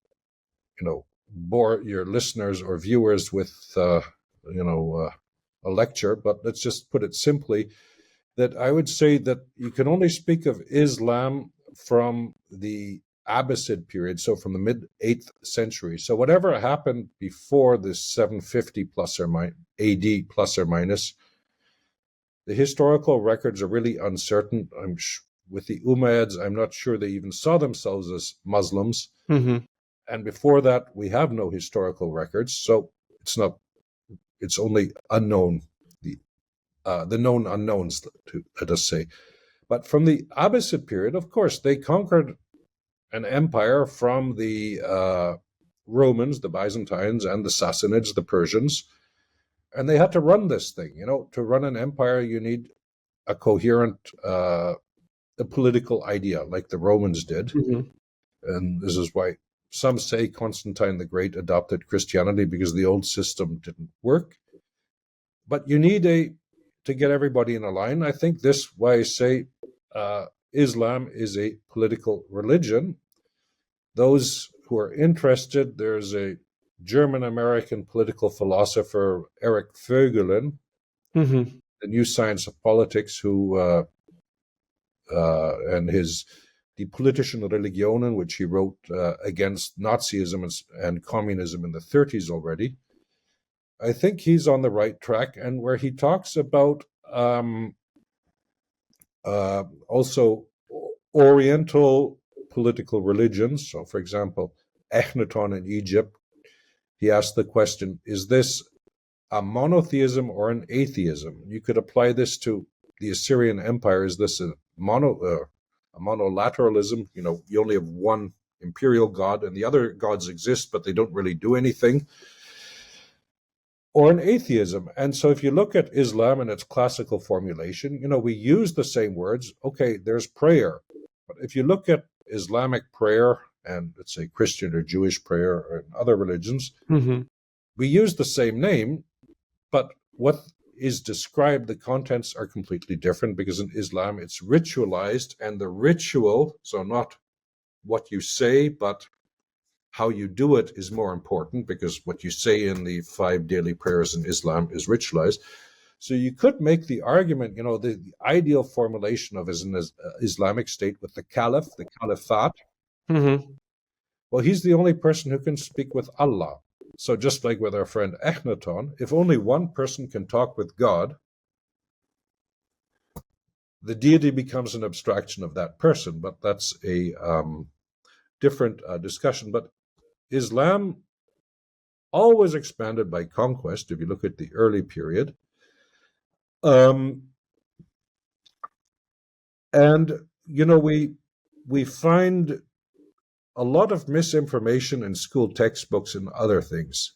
bore your listeners or viewers with, a lecture, but let's just put it simply, that I would say that you can only speak of Islam from the Abbasid period, so from the mid-8th century. So whatever happened before this 750 plus or minus, AD plus or minus, the historical records are really uncertain. With the Umayyads, I'm not sure they even saw themselves as Muslims. And before that, we have no historical records, so it's only unknown, the known unknowns, let us say. But from the Abbasid period, of course, they conquered an empire from the Romans, the Byzantines, and the Sassanids, the Persians, and they had to run this thing. To run an empire, you need a coherent a political idea, like the Romans did. And this is why some say Constantine the Great adopted Christianity, because the old system didn't work. But you need to get everybody in a line. I think this why I say Islam is a political religion. Those who are interested, there's a German-American political philosopher, Eric Voegelin, The New Science of Politics, who and his Die politischen Religionen, which he wrote against Nazism and communism in the 30s already. I think he's on the right track, and where he talks about also Oriental political religions. So, for example, Akhenaton in Egypt, he asked the question, is this a monotheism or an atheism? You could apply this to the Assyrian Empire. Is this a monolateralism? You only have one imperial god, and the other gods exist, but they don't really do anything. Or an atheism. And so if you look at Islam and its classical formulation, we use the same words. Okay, there's prayer. But if you look at Islamic prayer and, let's say, Christian or Jewish prayer or other religions, we use the same name, but what is described, the contents are completely different, because in Islam it's ritualized, and the ritual, so not what you say, but how you do it is more important, because what you say in the 5 daily prayers in Islam is ritualized. So you could make the argument, the ideal formulation of an Islamic state with the caliph, the caliphate. Well, he's the only person who can speak with Allah. So just like with our friend Akhenaton, if only one person can talk with God, the deity becomes an abstraction of that person. But that's a different discussion. But Islam always expanded by conquest, if you look at the early period. And, we find a lot of misinformation in school textbooks and other things.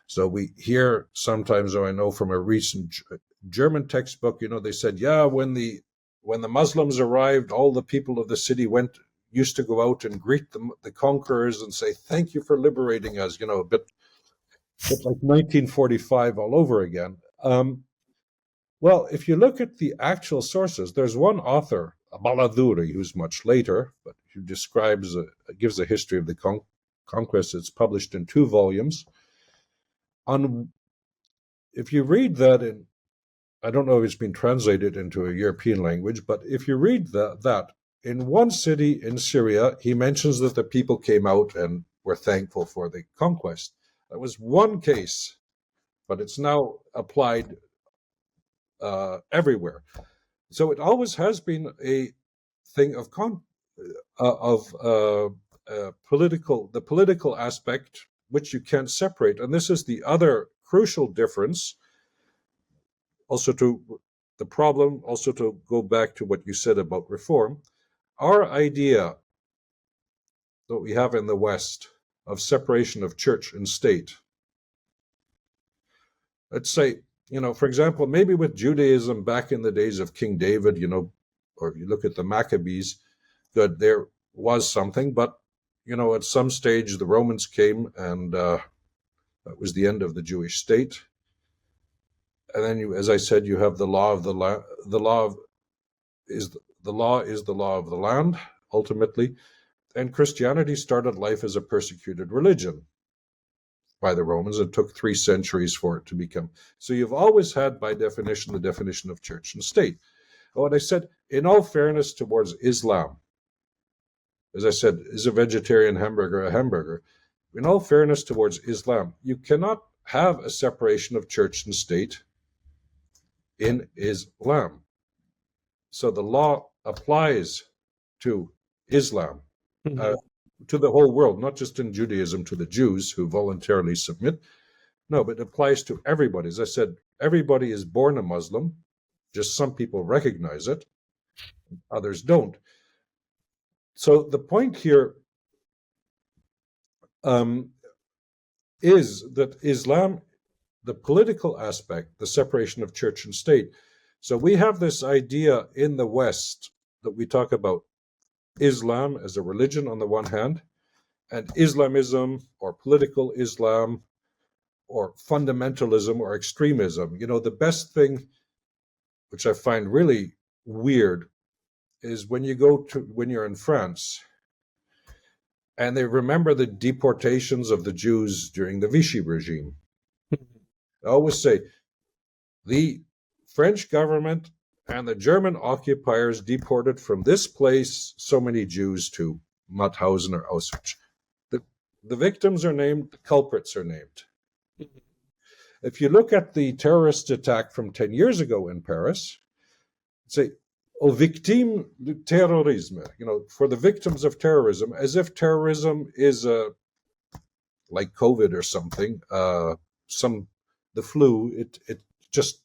So we hear sometimes, or I know from a recent German textbook, they said, when the Muslims arrived, all the people of the city used to go out and greet the conquerors and say, thank you for liberating us, a bit like 1945 all over again. Well, if you look at the actual sources, there's one author, Baladhuri, who's much later, but who gives a history of the conquest. It's published in 2 volumes. If you read that, I don't know if it's been translated into a European language, but if you read that, in one city in Syria, he mentions that the people came out and were thankful for the conquest. That was one case, but it's now applied everywhere. So it always has been a thing of the political aspect, which you can't separate. And this is the other crucial difference. Also to the problem, also to go back to what you said about reform, our idea that we have in the West of separation of church and state, let's say, for example, maybe with Judaism back in the days of King David, or you look at the Maccabees, that there was something, but, at some stage the Romans came and that was the end of the Jewish state. And then, as I said, you have the law of the land. The law is the law of the land, ultimately. And Christianity started life as a persecuted religion by the Romans. It took 3 centuries for it to become. So you've always had, by definition, the definition of church and state. What I said, in all fairness towards Islam, as I said, is a vegetarian hamburger a hamburger? In all fairness towards Islam, you cannot have a separation of church and state in Islam. So the law applies to Islam, to the whole world, not just in Judaism to the Jews who voluntarily submit. No, but it applies to everybody. As I said, everybody is born a Muslim, just some people recognize it, others don't. So the point here is that Islam, the political aspect, the separation of church and state. So we have this idea in the West that we talk about Islam as a religion on the one hand, and Islamism or political Islam or fundamentalism or extremism. The best thing, which I find really weird, is when you're in France and they remember the deportations of the Jews during the Vichy regime. I always say the French government and the German occupiers deported from this place so many Jews to Mauthausen or Auschwitz. The victims are named, the culprits are named. If you look at the terrorist attack from 10 years ago in Paris, say, aux victimes du terrorisme, for the victims of terrorism, as if terrorism is like COVID or something, the flu, it just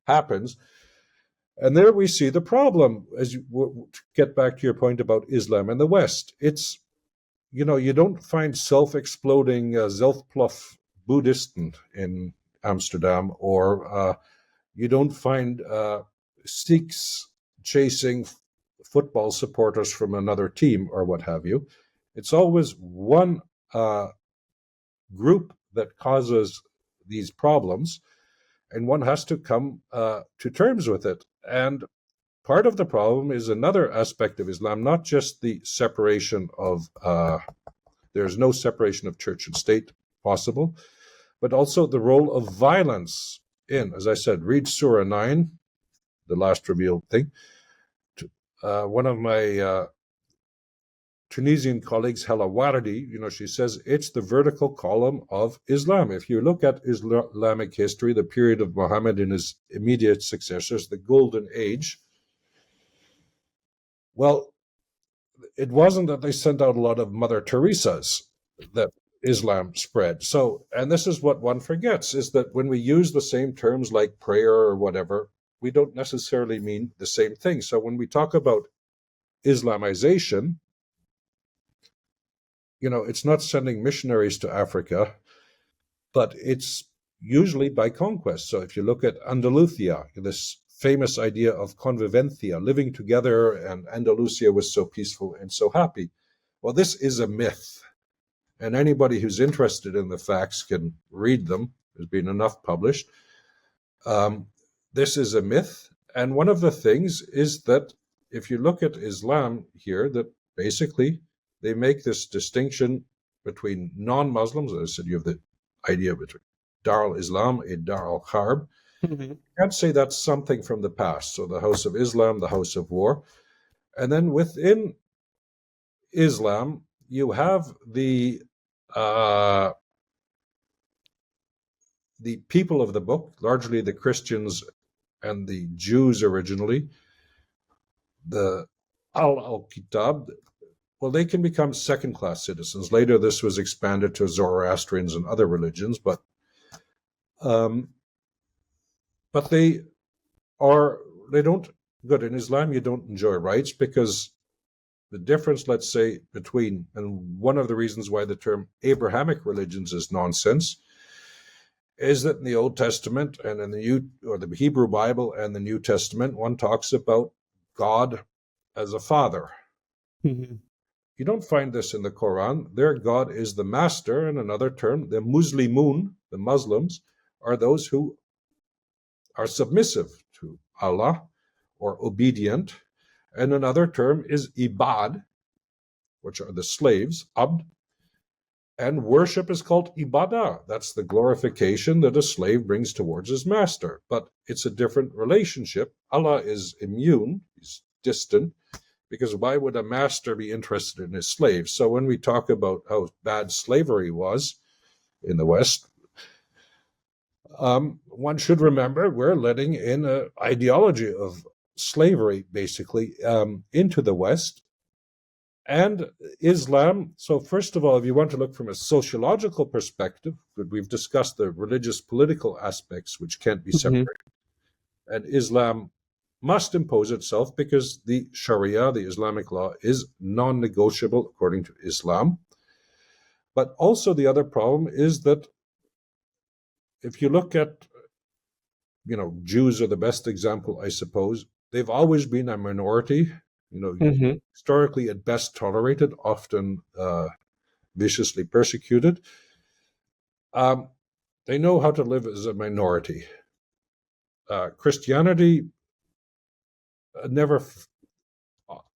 happens. And there we see the problem, as you get back to your point about Islam and the West. It's, you don't find self-exploding Zelfplof Buddhisten in Amsterdam, or you don't find Sikhs chasing football supporters from another team or what have you. It's always one group that causes these problems, and one has to come to terms with it. And part of the problem is another aspect of Islam, not just the separation of, there's no separation of church and state possible, but also the role of violence in, as I said, read Surah 9, the last revealed thing. One of my Tunisian colleagues, Hela Wardi, she says it's the vertical column of Islam. If you look at Islamic history, the period of Muhammad and his immediate successors, the Golden Age, well, it wasn't that they sent out a lot of Mother Teresas that Islam spread. So, and this is what one forgets, is that when we use the same terms like prayer or whatever, we don't necessarily mean the same thing. So when we talk about Islamization, it's not sending missionaries to Africa, but it's usually by conquest. So if you look at Andalusia, this famous idea of convivencia, living together, and Andalusia was so peaceful and so happy. Well, this is a myth. And anybody who's interested in the facts can read them. There's been enough published. This is a myth. And one of the things is that if you look at Islam here, that basically they make this distinction between non-Muslims. As I said, you have the idea between Dar al-Islam and Dar al-Harb. You can't say that's something from the past. So the House of Islam, the House of War. And then within Islam, you have the people of the book, largely the Christians and the Jews originally, the Al-Kitab, well, they can become second-class citizens. Later, this was expanded to Zoroastrians and other religions, but they don't, good, in Islam, you don't enjoy rights because the difference, let's say, between, and one of the reasons why the term Abrahamic religions is nonsense, is that in the Old Testament and in the Hebrew Bible and the New Testament, one talks about God as a father. Mm-hmm. You don't find this in the Quran. Their God is the master. In another term, the Muslimun, the Muslims, are those who are submissive to Allah or obedient. And another term is ibad, which are the slaves, abd. And worship is called ibadah. That's the glorification that a slave brings towards his master. But it's a different relationship. Allah is immune, he's distant, because why would a master be interested in his slave? So when we talk about how bad slavery was in the West, one should remember we're letting in an ideology of slavery, basically, into the West. And Islam, so first of all, if you want to look from a sociological perspective, we've discussed the religious political aspects, which can't be separated. Mm-hmm. And Islam must impose itself because the Sharia, the Islamic law, is non-negotiable according to Islam. But also the other problem is that if you look at, Jews are the best example, I suppose. They've always been a minority. Mm-hmm. Historically at best tolerated, often viciously persecuted. They know how to live as a minority. Christianity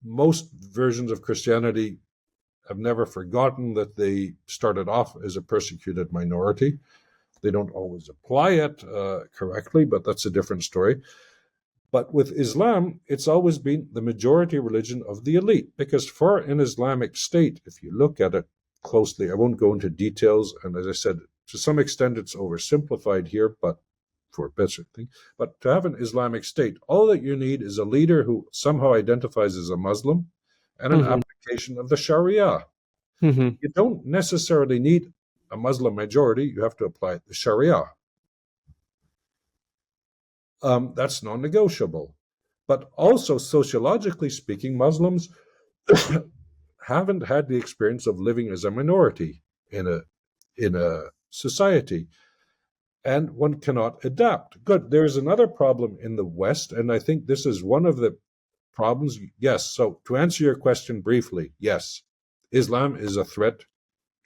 most versions of Christianity have never forgotten that they started off as a persecuted minority. They don't always apply it correctly, but that's a different story. But with Islam, it's always been the majority religion of the elite, because for an Islamic state, if you look at it closely, I won't go into details, and as I said, to some extent it's oversimplified here, but for a better thing. But to have an Islamic state, all that you need is a leader who somehow identifies as a Muslim and an application of the Sharia. Mm-hmm. You don't necessarily need a Muslim majority, you have to apply the Sharia. That's non-negotiable. But also, sociologically speaking, Muslims haven't had the experience of living as a minority in a society, and one cannot adapt. Good. There's another problem in the West, and I think this is one of the problems. Yes. So to answer your question briefly, yes, Islam is a threat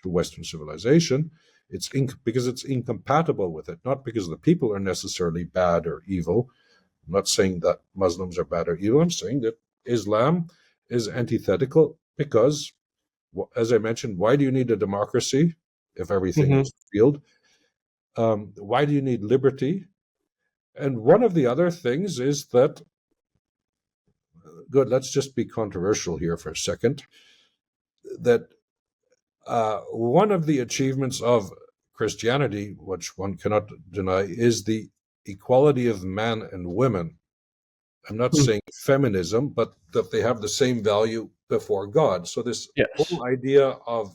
to Western civilization. It's because it's incompatible with it, not because the people are necessarily bad or evil. I'm not saying that Muslims are bad or evil. I'm saying that Islam is antithetical because, as I mentioned, why do you need a democracy if everything is revealed? Why do you need liberty? And one of the other things is that, good, let's just be controversial here for a second, that one of the achievements of Christianity, which one cannot deny, is the equality of man and women. I'm not saying feminism, but that they have the same value before God. So this whole idea of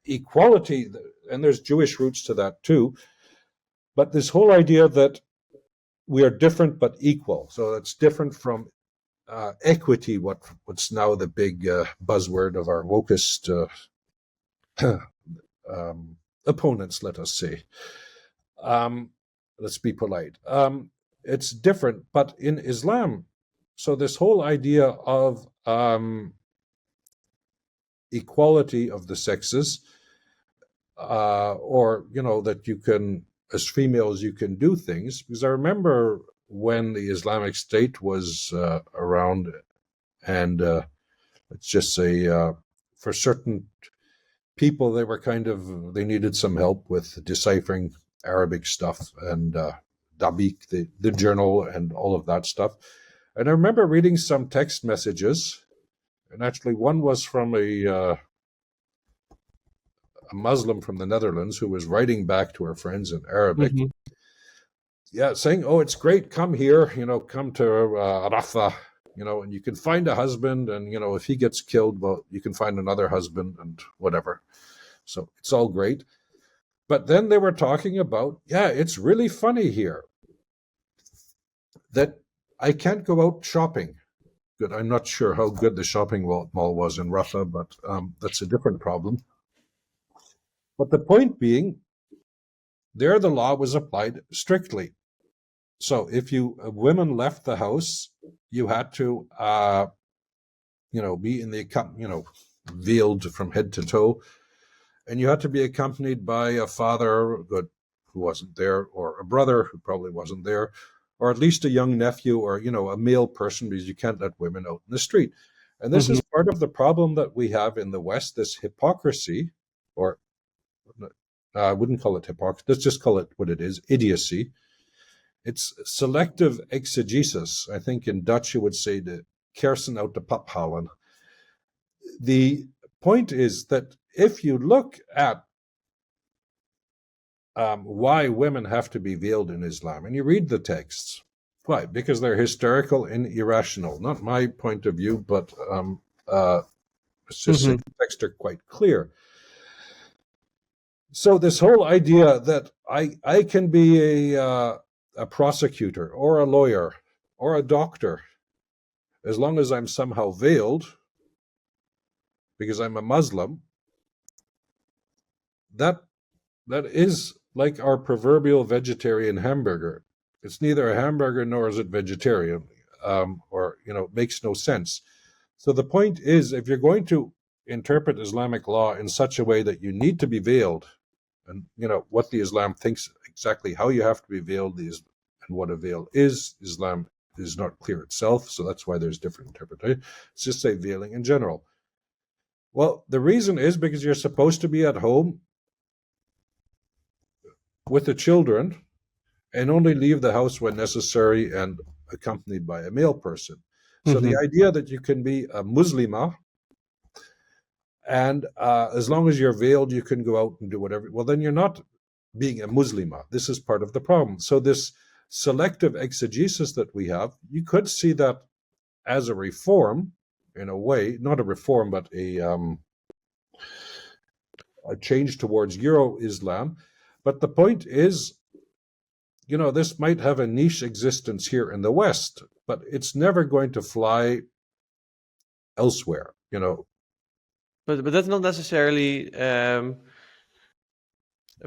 equality, and there's Jewish roots to that too, but this whole idea that we are different but equal. So it's different from equity, what's now the big buzzword of our wokest opponents, let us say. Let's be polite. It's different, but in Islam, so this whole idea of equality of the sexes, or, that you can, as females, you can do things, because I remember when the Islamic State was around, and let's just say for certain people, they needed some help with deciphering Arabic stuff and Dabiq, the journal, and all of that stuff. And I remember reading some text messages, and actually one was from a Muslim from the Netherlands who was writing back to her friends in Arabic. Saying, oh, it's great, come here, come to Rafah, and you can find a husband, and, if he gets killed, well, you can find another husband and whatever. So it's all great. But then they were talking about, it's really funny here that I can't go out shopping. good. I'm not sure how good the shopping mall was in Russia, but that's a different problem. But the point being, there the law was applied strictly. So if women left the house, you had to, be in the, veiled from head to toe, and you had to be accompanied by a father who wasn't there, or a brother who probably wasn't there, or at least a young nephew, or a male person, because you can't let women out in the street. And this is part of the problem that we have in the West, this hypocrisy, or I wouldn't call it hypocrisy, let's just call it what it is, idiocy. It's selective exegesis. I think in Dutch you would say de kersen uit de pap halen. The point is that if you look at why women have to be veiled in Islam, and you read the texts, why? Because they're hysterical and irrational. Not my point of view, but it's just the texts are quite clear. So this whole idea that I can be a prosecutor or a lawyer or a doctor as long as I'm somehow veiled because I'm a Muslim, that is like our proverbial vegetarian hamburger. It's neither a hamburger nor is it vegetarian, makes no sense. So the point is, if you're going to interpret Islamic law in such a way that you need to be veiled, and what the Islam thinks exactly how you have to be veiled and what a veil is, Islam is not clear itself, so that's why there's different interpretations. Let's just say veiling in general. Well, the reason is because you're supposed to be at home with the children and only leave the house when necessary and accompanied by a male person. So the idea that you can be a Muslima and as long as you're veiled, you can go out and do whatever. Well, then you're not being a Muslima. This is part of the problem. So this selective exegesis that we have, you could see that as a reform, in a way, not a reform, but a change towards Euro-Islam. But the point is, this might have a niche existence here in the West, but it's never going to fly elsewhere, But that's not necessarily a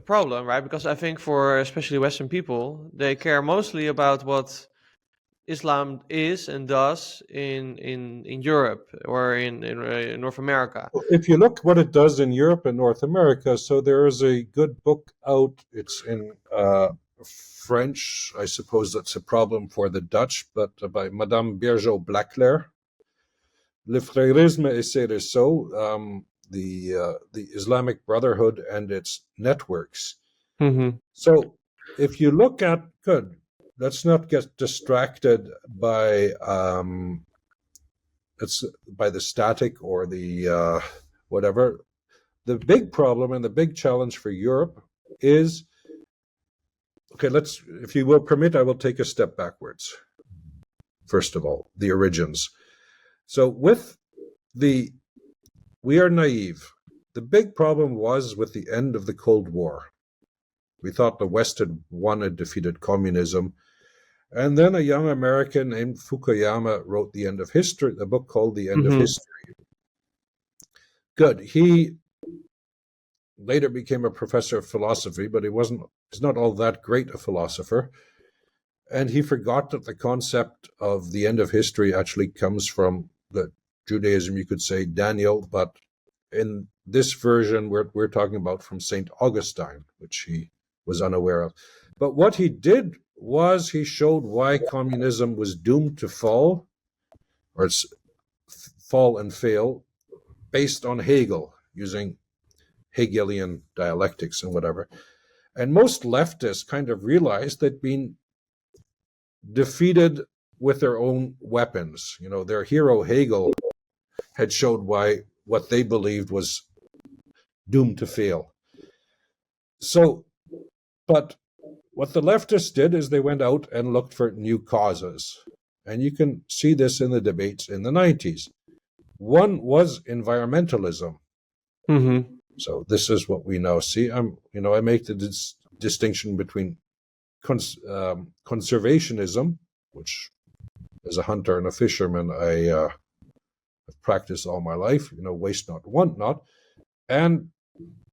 problem, right? Because I think for especially Western people, they care mostly about what Islam is and does in Europe or in North America. If you look what it does in Europe and North America, so there is a good book out. It's in French. I suppose that's a problem for the Dutch, but by Madame Bergeau-Blaclair, Le Frérisme et ses réseaux, the Islamic Brotherhood and its networks. So if you look at, let's not get distracted by the static or the whatever. The big problem and the big challenge for Europe is, if you will permit, I will take a step backwards. First of all, the origins. So we are naive. The big problem was with the end of the Cold War. We thought the West had won and defeated communism. And then a young American named Fukuyama wrote The End of History, a book called The End of History. He later became a professor of philosophy, but he's not all that great a philosopher. And he forgot that the concept of the end of history actually comes from the Judaism, you could say, Daniel, but in this version, we're talking about from St. Augustine, which he was unaware of. But what he did was he showed why communism was doomed to fall, or fall and fail, based on Hegel, using Hegelian dialectics and whatever. And most leftists kind of realized they'd been defeated with their own weapons. Their hero Hegel had showed why what they believed was doomed to fail. So, but what the leftists did is they went out and looked for new causes. And you can see this in the debates in the 90s. One was environmentalism. So this is what we now see. I make the distinction between conservationism, which as a hunter and a fisherman, I've practiced all my life, waste not, want not. And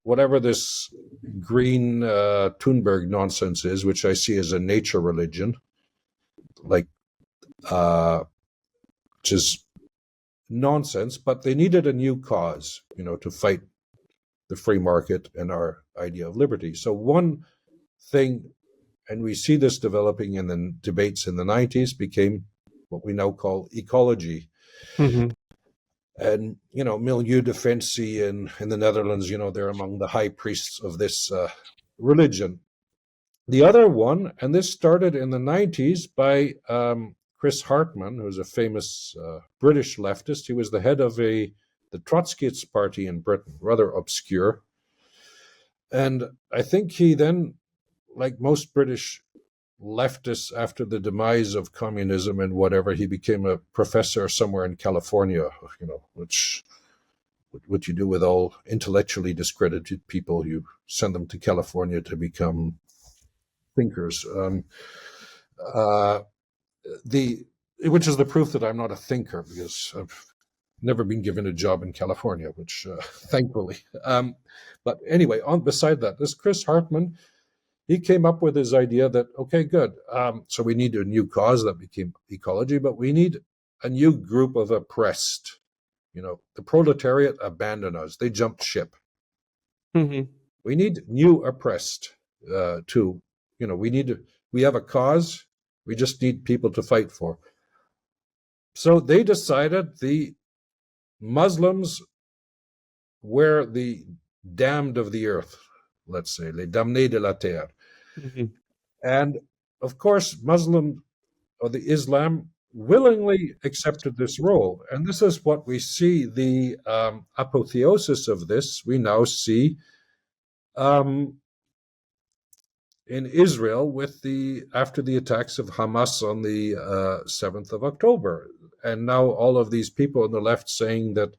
whatever this green Thunberg nonsense is, which I see as a nature religion, which is nonsense, but they needed a new cause, to fight the free market and our idea of liberty. So one thing, and we see this developing in the debates in the 90s, became what we now call ecology. Mm-hmm. And, milieu defensie in the Netherlands, they're among the high priests of this religion. The other one, and this started in the 90s by Chris Hartman, who's a famous British leftist. He was the head of the Trotskyist party in Britain, rather obscure. And I think he then, like most British leftists after the demise of communism and whatever, he became a professor somewhere in California, which what you do with all intellectually discredited people, you send them to California to become thinkers. Which is the proof that I'm not a thinker, because I've never been given a job in California, which thankfully. But anyway, beside that, this Chris Hartman, he came up with his idea that, okay, good. So we need a new cause that became ecology, but we need a new group of oppressed. The proletariat abandoned us. They jumped ship. Mm-hmm. We need new oppressed too. We have a cause. We just need people to fight for. So they decided the Muslims were the damned of the earth, let's say, les damnés de la terre. Mm-hmm. And of course, Muslim or the Islam willingly accepted this role. And this is what we see, the apotheosis of this, we now see in Israel after the attacks of Hamas on the 7th of October. And now all of these people on the left saying that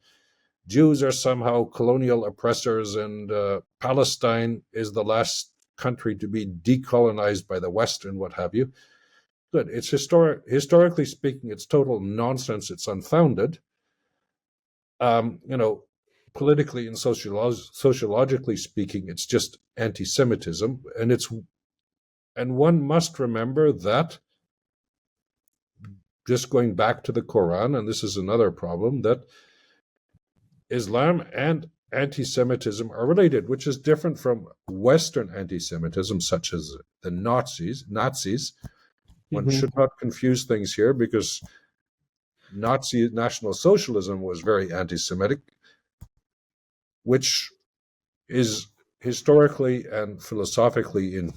Jews are somehow colonial oppressors and Palestine is the last country to be decolonized by the West and what have you. Good. It's historically speaking, it's total nonsense. It's unfounded. Politically and sociologically speaking, it's just anti-Semitism, and one must remember that, just going back to the Quran, and this is another problem, that Islam and anti-Semitism are related, which is different from Western anti-Semitism, such as the Nazis. One Mm-hmm. should not confuse things here, because Nazi National Socialism was very anti-Semitic, which is historically and philosophically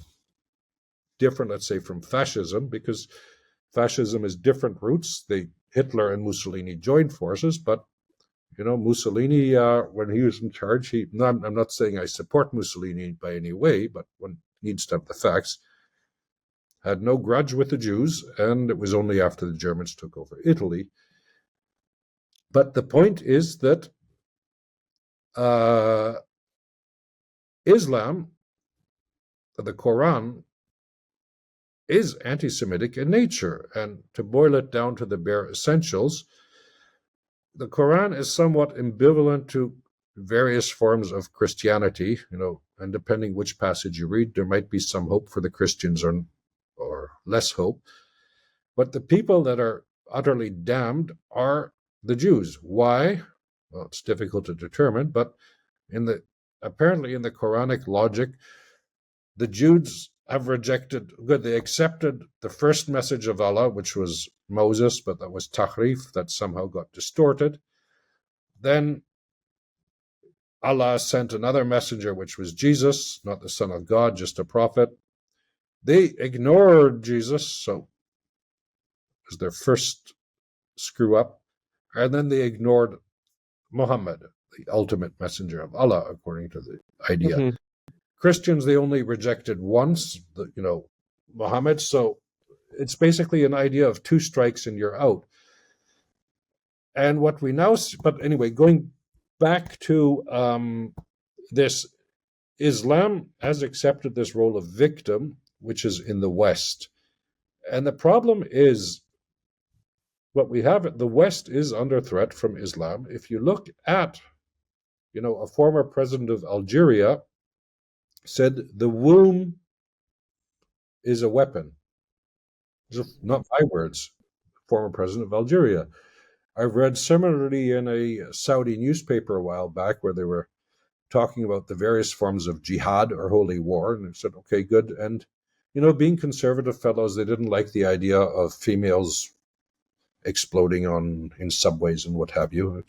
different, let's say, from fascism, because fascism is different roots. Hitler and Mussolini joined forces, but Mussolini, when he was in charge, I'm not saying I support Mussolini by any way, but one needs to have the facts, had no grudge with the Jews, and it was only after the Germans took over Italy. But the point is that Islam, the Quran, is anti-Semitic in nature. And to boil it down to the bare essentials, the Quran is somewhat ambivalent to various forms of Christianity, and depending which passage you read, there might be some hope for the Christians or less hope. But the people that are utterly damned are the Jews. Why? Well, it's difficult to determine, but apparently in the Quranic logic, the Jews have they accepted the first message of Allah, which was Moses, but that was tahrif, that somehow got distorted. Then Allah sent another messenger, which was Jesus, not the Son of God, just a prophet. They ignored Jesus, so it was their first screw up. And then they ignored Muhammad, the ultimate messenger of Allah, according to the idea. Mm-hmm. Christians, they only rejected once, Muhammad. So it's basically an idea of two strikes and you're out. And what we now see, but anyway, going back to this, Islam has accepted this role of victim, which is in the West. And the problem is what we have, the West is under threat from Islam. If you look at, a former president of Algeria said the womb is a weapon. Not my words, former president of Algeria. I've read similarly in a Saudi newspaper a while back where they were talking about the various forms of jihad or holy war, and they said, okay, good. And, being conservative fellows, they didn't like the idea of females exploding in subways and what have you.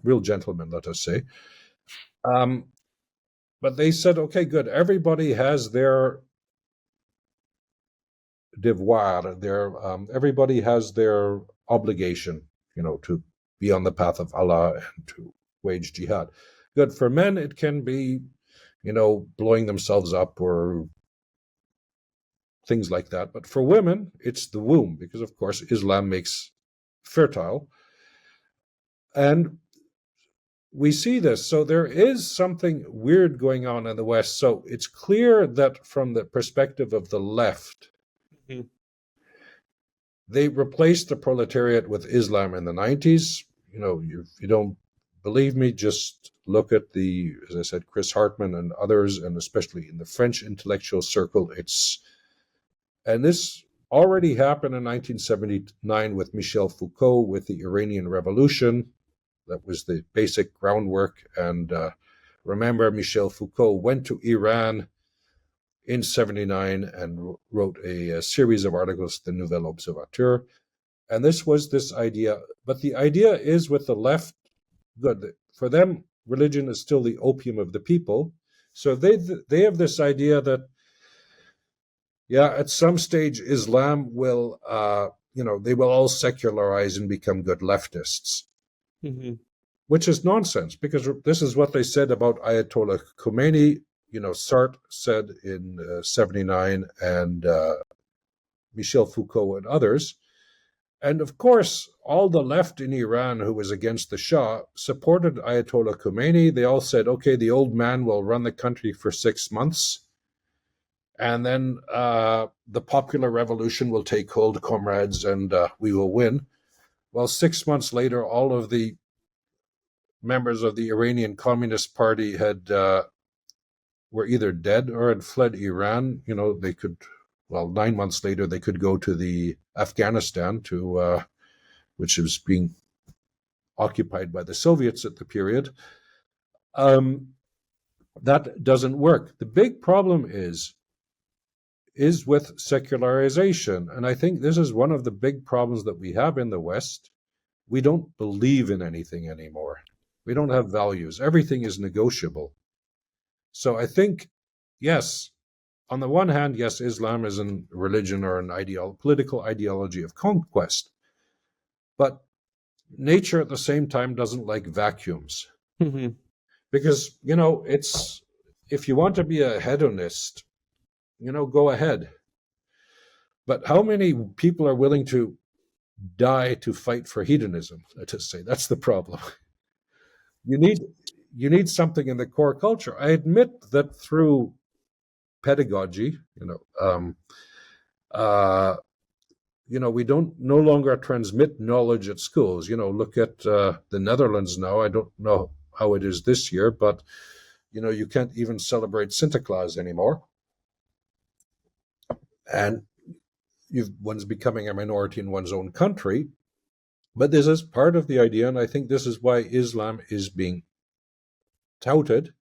Real gentlemen, let us say. But they said, okay, good. Everybody has their devoir, everybody has their obligation, to be on the path of Allah and to wage jihad. Good. For men, it can be, blowing themselves up or things like that. But for women, it's the womb, because of course Islam makes fertile. And we see this. So there is something weird going on in the West. So it's clear that from the perspective of the left, they replaced the proletariat with Islam in the 90s. If you don't believe me, just look at as I said, Chris Hartman and others, and especially in the French intellectual circle. And this already happened in 1979 with Michel Foucault, with the Iranian Revolution. That was the basic groundwork. And remember, Michel Foucault went to Iran in 79 and wrote a series of articles, the Nouvel Observateur. And this was this idea. But the idea is with the left, good. For them, religion is still the opium of the people. So they have this idea that, at some stage, Islam will, they will all secularize and become good leftists. Which is nonsense, because this is what they said about Ayatollah Khomeini. Sartre said in 79, and Michel Foucault and others. And of course, all the left in Iran who was against the Shah supported Ayatollah Khomeini. They all said, okay, the old man will run the country for 6 months, and then the popular revolution will take hold, comrades, and we will win. Well, 6 months later, all of the members of the Iranian Communist Party were either dead or had fled Iran. They could, 9 months later, they could go to the Afghanistan, which was being occupied by the Soviets at the period. That doesn't work. The big problem is with secularization. And I think this is one of the big problems that we have in the West. We don't believe in anything anymore. We don't have values. Everything is negotiable. So I think, yes, on the one hand, yes, Islam is a religion or an political ideology of conquest. But nature at the same time doesn't like vacuums. Because, if you want to be a hedonist, go ahead. But how many people are willing to die to fight for hedonism? Let us say that's the problem. You need something in the core culture. I admit that through pedagogy, we don't no longer transmit knowledge at schools. Look at the Netherlands now. I don't know how it is this year, but you can't even celebrate Santa Claus anymore. And one's becoming a minority in one's own country. But this is part of the idea, and I think this is why Islam is being touted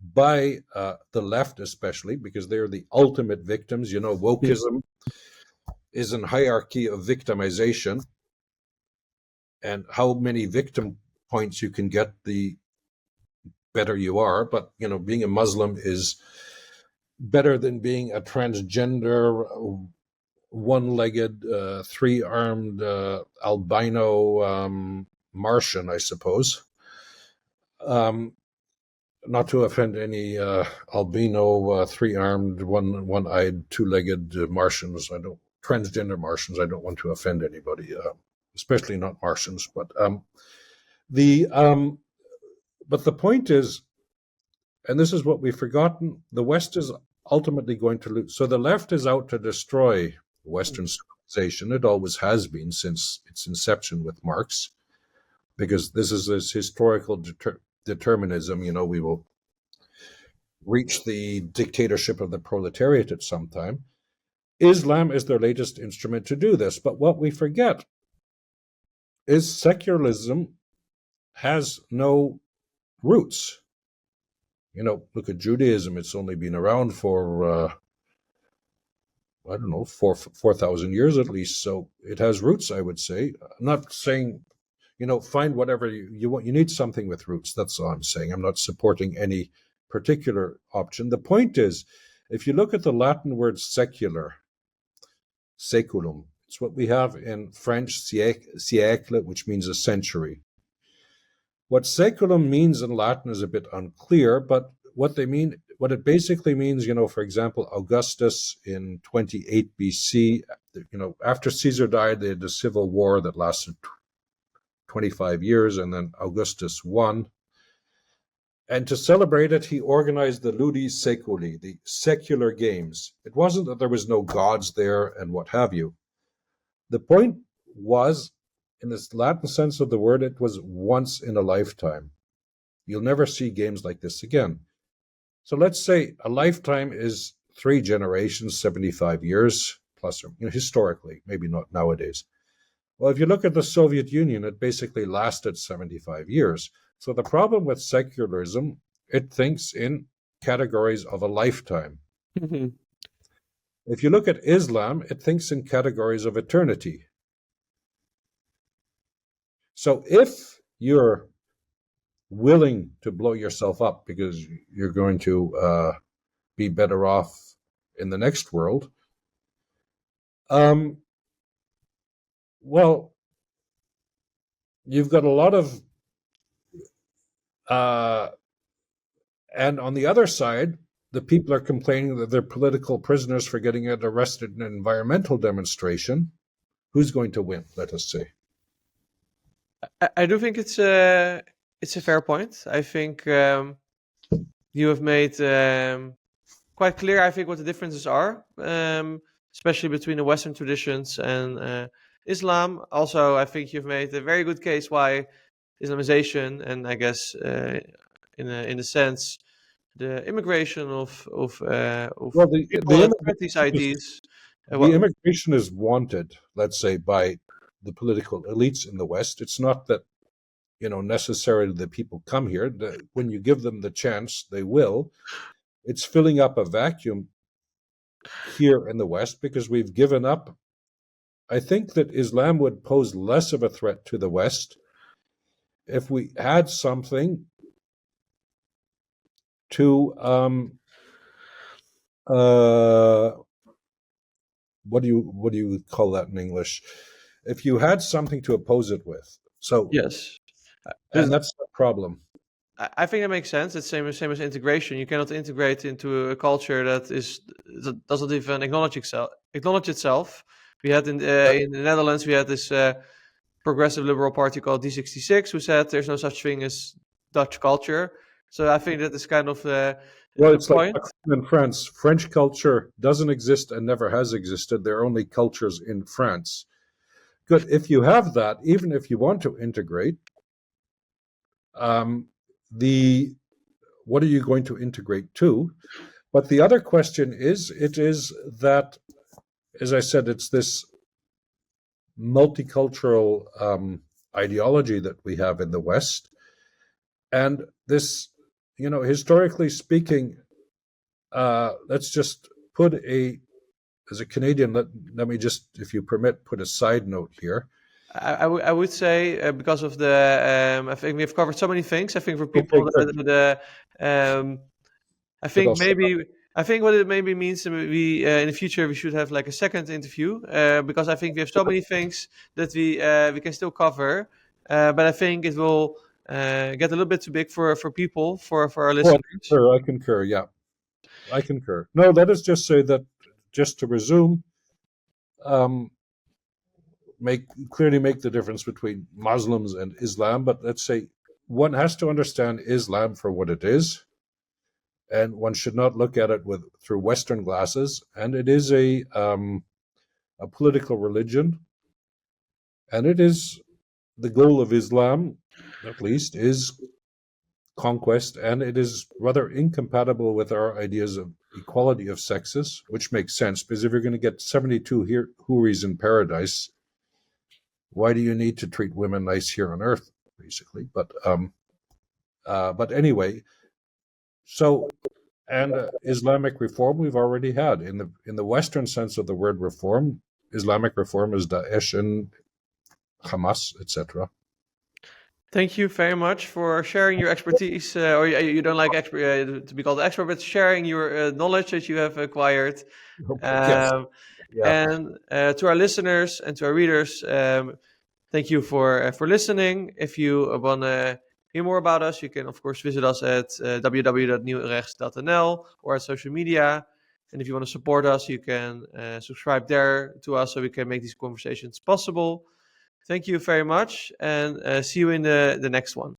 by the left, especially, because they're the ultimate victims. Wokeism is a hierarchy of victimization, and how many victim points you can get, the better you are. But, being a Muslim is better than being a transgender, one-legged, three-armed albino Martian, I suppose. Not to offend any albino, three-armed, one-eyed, two-legged Martians. Transgender Martians. I don't want to offend anybody, especially not Martians. But the point is, and this is what we've forgotten: the West is ultimately going to lose. So the left is out to destroy Western civilization. It always has been since its inception with Marx, because this is this historical determinism. We will reach the dictatorship of the proletariat at some time. Islam is their latest instrument to do this. But what we forget is secularism has no roots. Look at Judaism. It's only been around for, 4,000 years at least. So it has roots, I would say. I'm not saying, find whatever you want. You need something with roots. That's all I'm saying. I'm not supporting any particular option. The point is, if you look at the Latin word secular, saeculum, it's what we have in French, siècle, which means a century. What saeculum means in Latin is a bit unclear, but what it basically means, for example, Augustus in 28 BC, after Caesar died, they had the civil war that lasted 25 years, and then Augustus won. And to celebrate it, he organized the ludi seculi, the secular games. It wasn't that there was no gods there and what have you. The point was, in this Latin sense of the word, it was once in a lifetime. You'll never see games like this again. So let's say a lifetime is 3 generations, 75 years, plus, historically, maybe not nowadays. Well, if you look at the Soviet Union, it basically lasted 75 years. So the problem with secularism, it thinks in categories of a lifetime. Mm-hmm. If you look at Islam, it thinks in categories of eternity. So if you're willing to blow yourself up because you're going to be better off in the next world, well, you've got a lot of, and on the other side, the people are complaining that they're political prisoners for getting arrested in an environmental demonstration. Who's going to win, let us say? I do think it's a fair point. I think you have made quite clear, I think, what the differences are, especially between the Western traditions and Islam. Also, I think you've made a very good case why Islamization, and I guess in a sense, the immigration of people that spread these ideas. The immigration is wanted, let's say, by the political elites in the West. It's not that, necessarily the people come here. When you give them the chance, they will. It's filling up a vacuum here in the West because we've given up. I think that Islam would pose less of a threat to the West if we had something to what do you call that in English? If you had something to oppose it with. So yes, and that's the problem. I think that makes sense. It's same as integration. You cannot integrate into a culture that doesn't even acknowledge itself. We had in the Netherlands, we had this progressive liberal party called D66 who said there's no such thing as Dutch culture. So I think that is kind of it's point. Like in France. French culture doesn't exist and never has existed. There are only cultures in France. Good. If you have that, even if you want to integrate, what are you going to integrate to? But the other question is, it is that, as I said, it's this multicultural ideology that we have in the West. And this, historically speaking, let's just put as a Canadian, let me just, if you permit, put a side note here. I would say because of the I think we have covered so many things. I think for people I think what it maybe means we in the future we should have like a second interview because I think we have so many things that we can still cover, but I think it will get a little bit too big for people for our listeners. I concur. Yeah, I concur. No, let us just say that just to resume. Clearly make the difference between Muslims and Islam, but let's say one has to understand Islam for what it is, and one should not look at it through Western glasses. And it is a a political religion, and it is the goal of Islam, at least, is conquest, and it is rather incompatible with our ideas of equality of sexes, which makes sense, because if you're going to get 72 houris in paradise, why do you need to treat women nice here on earth, basically? But anyway, so, and Islamic reform we've already had. In the Western sense of the word reform, Islamic reform is Daesh and Hamas, etc. Thank you very much for sharing your expertise, or you don't like to be called an expert, but sharing your knowledge that you have acquired. Yes. Um, Yeah. And to our listeners and to our readers, thank you for listening. If you want to hear more about us, you can, of course, visit us at www.nieuwrechts.nl or at social media. And if you want to support us, you can subscribe there to us so we can make these conversations possible. Thank you very much, and see you in the next one.